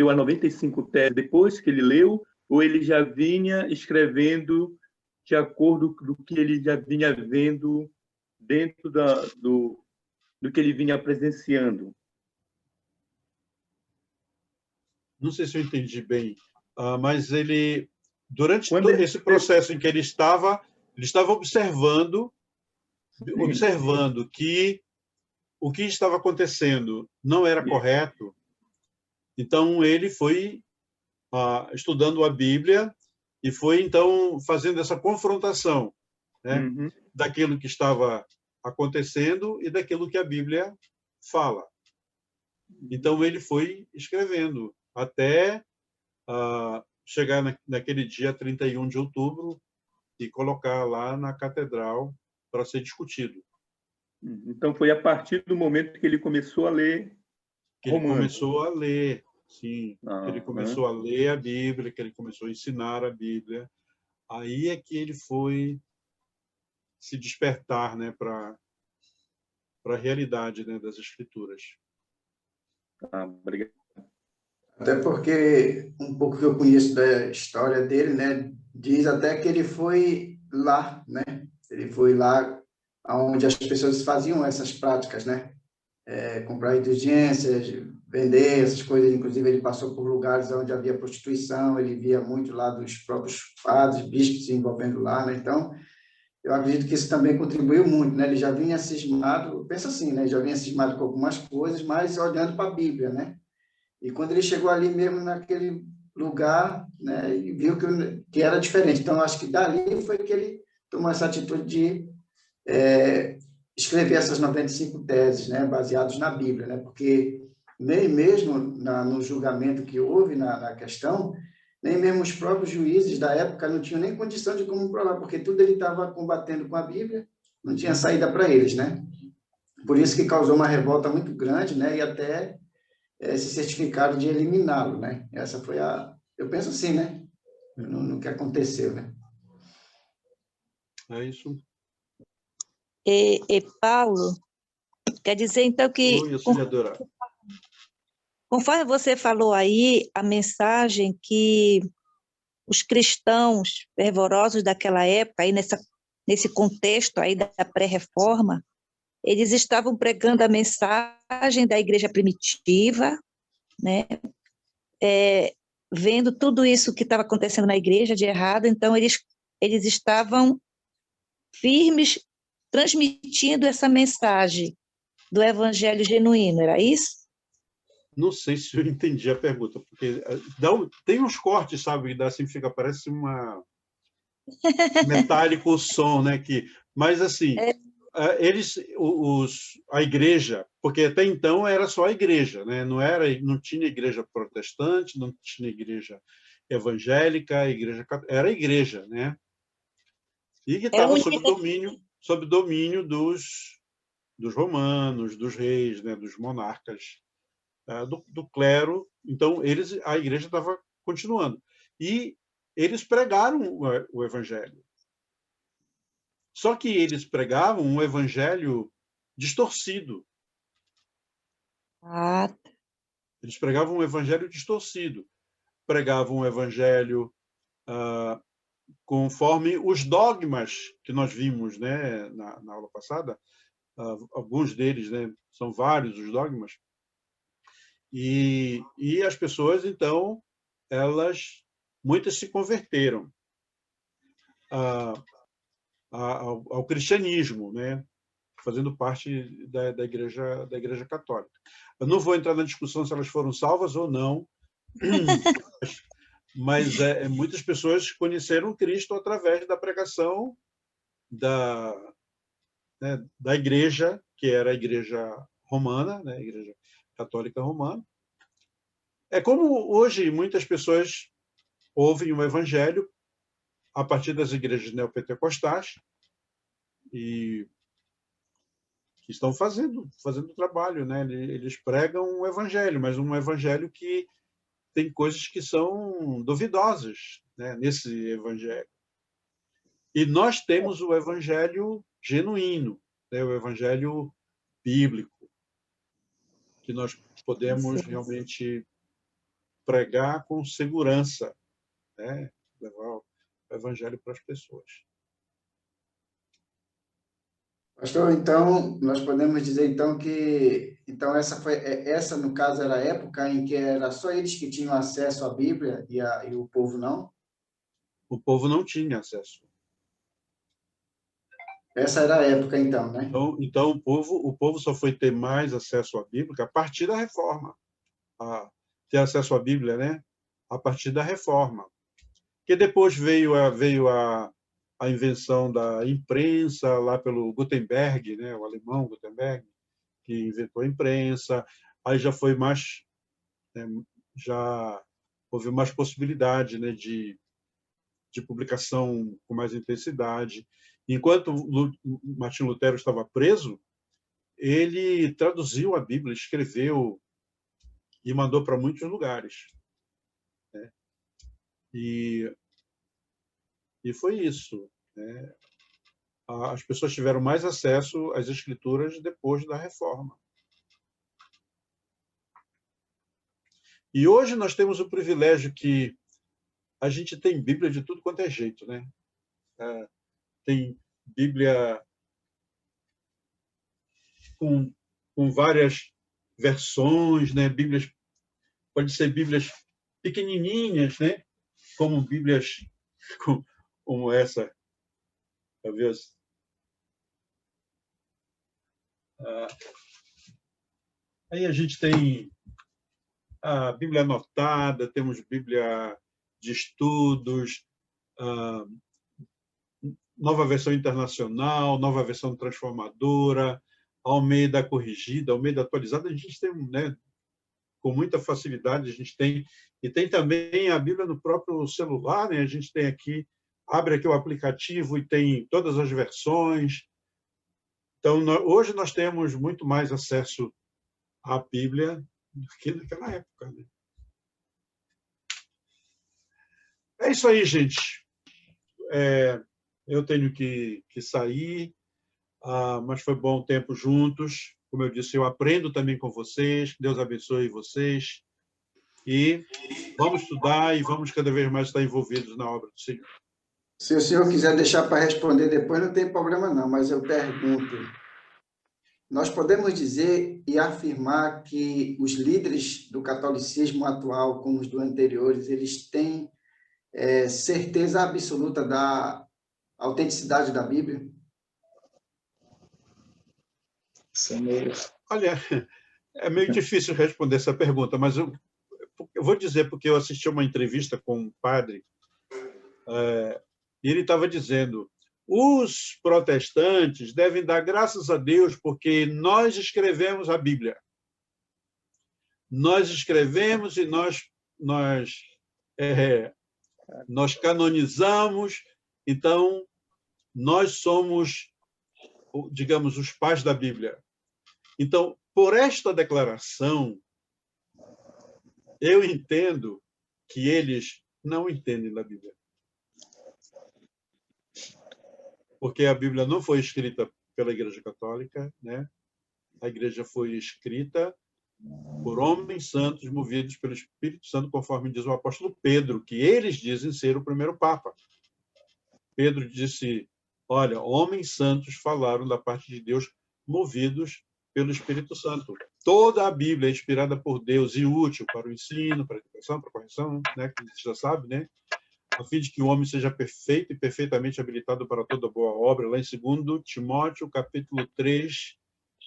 as 95 teses depois que ele leu, ou ele já vinha escrevendo de acordo com o que ele já vinha vendo dentro do que ele vinha presenciando? não sei se eu entendi bem, mas ele, durante Quando todo ele- esse processo em que ele estava observando que o que estava acontecendo não era correto. Então, ele foi estudando a Bíblia e foi, então, fazendo essa confrontação, né, Uhum. daquilo que estava acontecendo e daquilo que a Bíblia fala. Então, ele foi escrevendo até chegar naquele dia 31 de outubro e colocar lá na catedral para ser discutido. Então, foi a partir do momento que ele começou a ler Que ele Romanos. começou a ler, sim, que ele Aham. começou a ler a Bíblia, que ele começou a ensinar a Bíblia. Aí é que ele foi se despertar, né, para a realidade, né, das Escrituras. Obrigado. Até porque, um pouco que eu conheço da história dele, né, diz até que ele foi lá, né? Ele foi lá onde as pessoas faziam essas práticas, né? Comprar indulgências, vender essas coisas. Inclusive, ele passou por lugares onde havia prostituição, ele via muito lá dos próprios padres, bispos se envolvendo lá, né? Então, eu acredito que isso também contribuiu muito, né? Ele já vinha cismado, pensa assim, né? Já vinha cismado com algumas coisas, mas olhando para a Bíblia, né? E quando ele chegou ali mesmo naquele lugar, né, e viu que era diferente. Então, acho que dali foi que ele tomou essa atitude de escrever essas 95 teses, né, baseadas na Bíblia, né? Porque nem mesmo no julgamento que houve na questão, nem mesmo os próprios juízes da época não tinham nem condição de como provar, porque tudo ele estava combatendo com a Bíblia, não tinha saída para eles, né? Por isso que causou uma revolta muito grande, né? E até esse certificado de eliminá-lo, né? Essa foi eu penso assim, né? No que aconteceu, né? É isso. E Paulo, quer dizer, então, que, Oi, auxiliadora. conforme você falou aí, a mensagem que os cristãos fervorosos daquela época, aí nesse contexto aí da pré-reforma, eles estavam pregando a mensagem da igreja primitiva, né? Vendo tudo isso que estava acontecendo na igreja de errado, então eles estavam firmes, transmitindo essa mensagem do evangelho genuíno, era isso? Não sei se eu entendi a pergunta, porque tem uns cortes, sabe, que assim fica, parece uma metálico o som, né? Mas assim, a igreja, porque até então era só a igreja, né? Não tinha igreja protestante, não tinha igreja evangélica, era a igreja, né? E que estava sob domínio dos romanos, dos reis, né? Dos monarcas, do clero. Então a igreja estava continuando e eles pregaram o evangelho. Só que eles pregavam um evangelho distorcido. Eles pregavam um evangelho distorcido. Pregavam um evangelho conforme os dogmas que nós vimos, né, na aula passada. Alguns deles, né, são vários os dogmas. E as pessoas, então, muitas se converteram ao cristianismo, né? Fazendo parte da igreja católica. Eu não vou entrar na discussão se elas foram salvas ou não, mas muitas pessoas conheceram Cristo através da pregação da igreja, que era a igreja romana, né? A igreja católica romana. É como hoje muitas pessoas ouvem o evangelho a partir das igrejas neopentecostais, e estão fazendo o trabalho, né? Eles pregam um evangelho, mas um evangelho que tem coisas que são duvidosas, né, nesse evangelho. E nós temos o evangelho genuíno, né, o evangelho bíblico, que nós podemos realmente pregar com segurança, né, levar o evangelho para as pessoas. Pastor, então, nós podemos dizer, então, que essa, no caso, era a época em que era só eles que tinham acesso à Bíblia e o povo não? O povo não tinha acesso. Essa era a época, então, né? Então o povo só foi ter mais acesso à Bíblia a partir da Reforma. Ter acesso à Bíblia, né? A partir da Reforma. Que depois veio a invenção da imprensa, lá pelo Gutenberg, né? O alemão Gutenberg, que inventou a imprensa. Aí já foi mais... né? Já houve mais possibilidade, né? de publicação com mais intensidade. Enquanto Martinho Lutero estava preso, ele traduziu a Bíblia, escreveu e mandou para muitos lugares, né? E foi isso, né? As pessoas tiveram mais acesso às Escrituras depois da Reforma. E hoje nós temos o privilégio que a gente tem Bíblia de tudo quanto é jeito, né? Tem Bíblia com várias versões, né? Bíblias, pode ser Bíblias pequenininhas, né? Como Bíblias como essa, talvez. Aí a gente tem a Bíblia anotada, temos Bíblia de estudos, Nova Versão Internacional, Nova Versão Transformadora, Almeida Corrigida, Almeida Atualizada. A gente tem, né, com muita facilidade, a gente tem. E tem também a Bíblia no próprio celular, né? A gente tem aqui, abre aqui o aplicativo e tem todas as versões. Então, hoje nós temos muito mais acesso à Bíblia do que naquela época, né? É isso aí, gente. Eu tenho que sair, mas foi bom tempo juntos. Como eu disse, eu aprendo também com vocês. Deus abençoe vocês. E vamos estudar e vamos cada vez mais estar envolvidos na obra do Senhor. Se o senhor quiser deixar para responder depois, não tem problema não, mas eu pergunto. Nós podemos dizer e afirmar que os líderes do catolicismo atual, como os do anteriores, eles têm certeza absoluta da autenticidade da Bíblia? Olha, é meio difícil responder essa pergunta, mas eu vou dizer porque eu assisti uma entrevista com um padre e ele estava dizendo: os protestantes devem dar graças a Deus porque nós escrevemos a Bíblia. Nós escrevemos e nós canonizamos, então nós somos, digamos, os pais da Bíblia. Então, por esta declaração, eu entendo que eles não entendem da Bíblia. Porque a Bíblia não foi escrita pela Igreja Católica, né? A Igreja foi escrita por homens santos movidos pelo Espírito Santo, conforme diz o apóstolo Pedro, que eles dizem ser o primeiro Papa. Pedro disse: olha, homens santos falaram da parte de Deus, movidos pelo Espírito Santo. Toda a Bíblia é inspirada por Deus e útil para o ensino, para a educação, para a correção, né? Que você já sabe, né? A fim de que o homem seja perfeito e perfeitamente habilitado para toda boa obra, lá em 2 Timóteo, capítulo 3,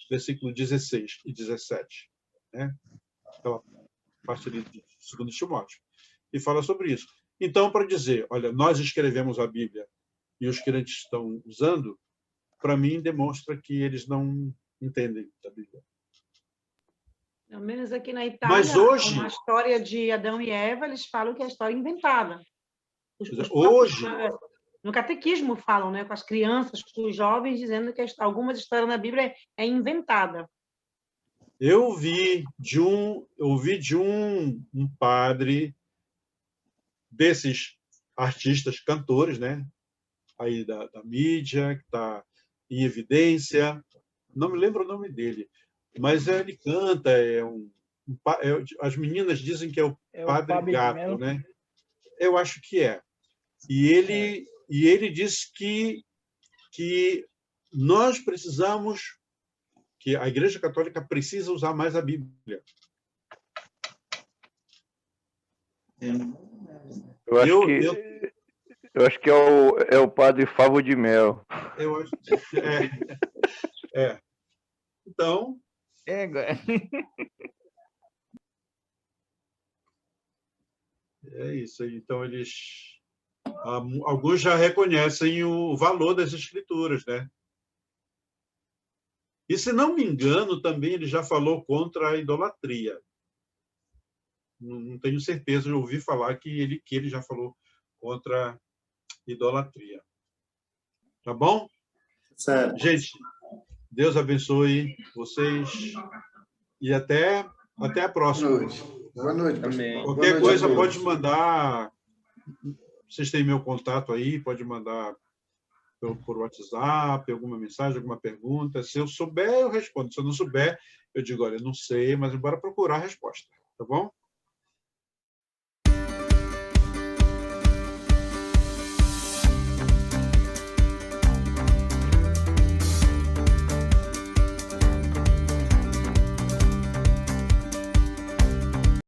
versículo 16 e 17. Né? Aquela parte ali de 2 Timóteo. E fala sobre isso. Então, para dizer, olha, nós escrevemos a Bíblia e os crentes estão usando, para mim, demonstra que eles não entendem da Bíblia. Pelo menos aqui na Itália, mas hoje, uma história de Adão e Eva, eles falam que é a história inventada. No catequismo falam, né, com as crianças, com os jovens, dizendo que algumas histórias na Bíblia é inventada. Eu ouvi de um padre desses artistas cantores, né? Aí da mídia, que está em evidência. Não me lembro o nome dele, mas ele canta, as meninas dizem que é o Padre Fábio de Gato, Mello. né? Eu acho que é. E ele diz que nós precisamos, que a Igreja Católica precisa usar mais a Bíblia. Eu acho que é o Padre Fábio de Mello. Eu acho que é. Então, é isso aí. Então, alguns já reconhecem o valor das escrituras, né? E, se não me engano, também ele já falou contra a idolatria. Não tenho certeza, eu ouvi falar que ele já falou contra a idolatria. Tá bom? Certo. Gente, Deus abençoe vocês e até a próxima. Boa noite. Boa noite, pastor. Amém. Boa Qualquer noite a coisa todos. pode mandar. Vocês têm meu contato aí, pode mandar por WhatsApp, alguma mensagem, alguma pergunta. Se eu souber, eu respondo. Se eu não souber, eu digo, olha, não sei, mas bora procurar a resposta. Tá bom?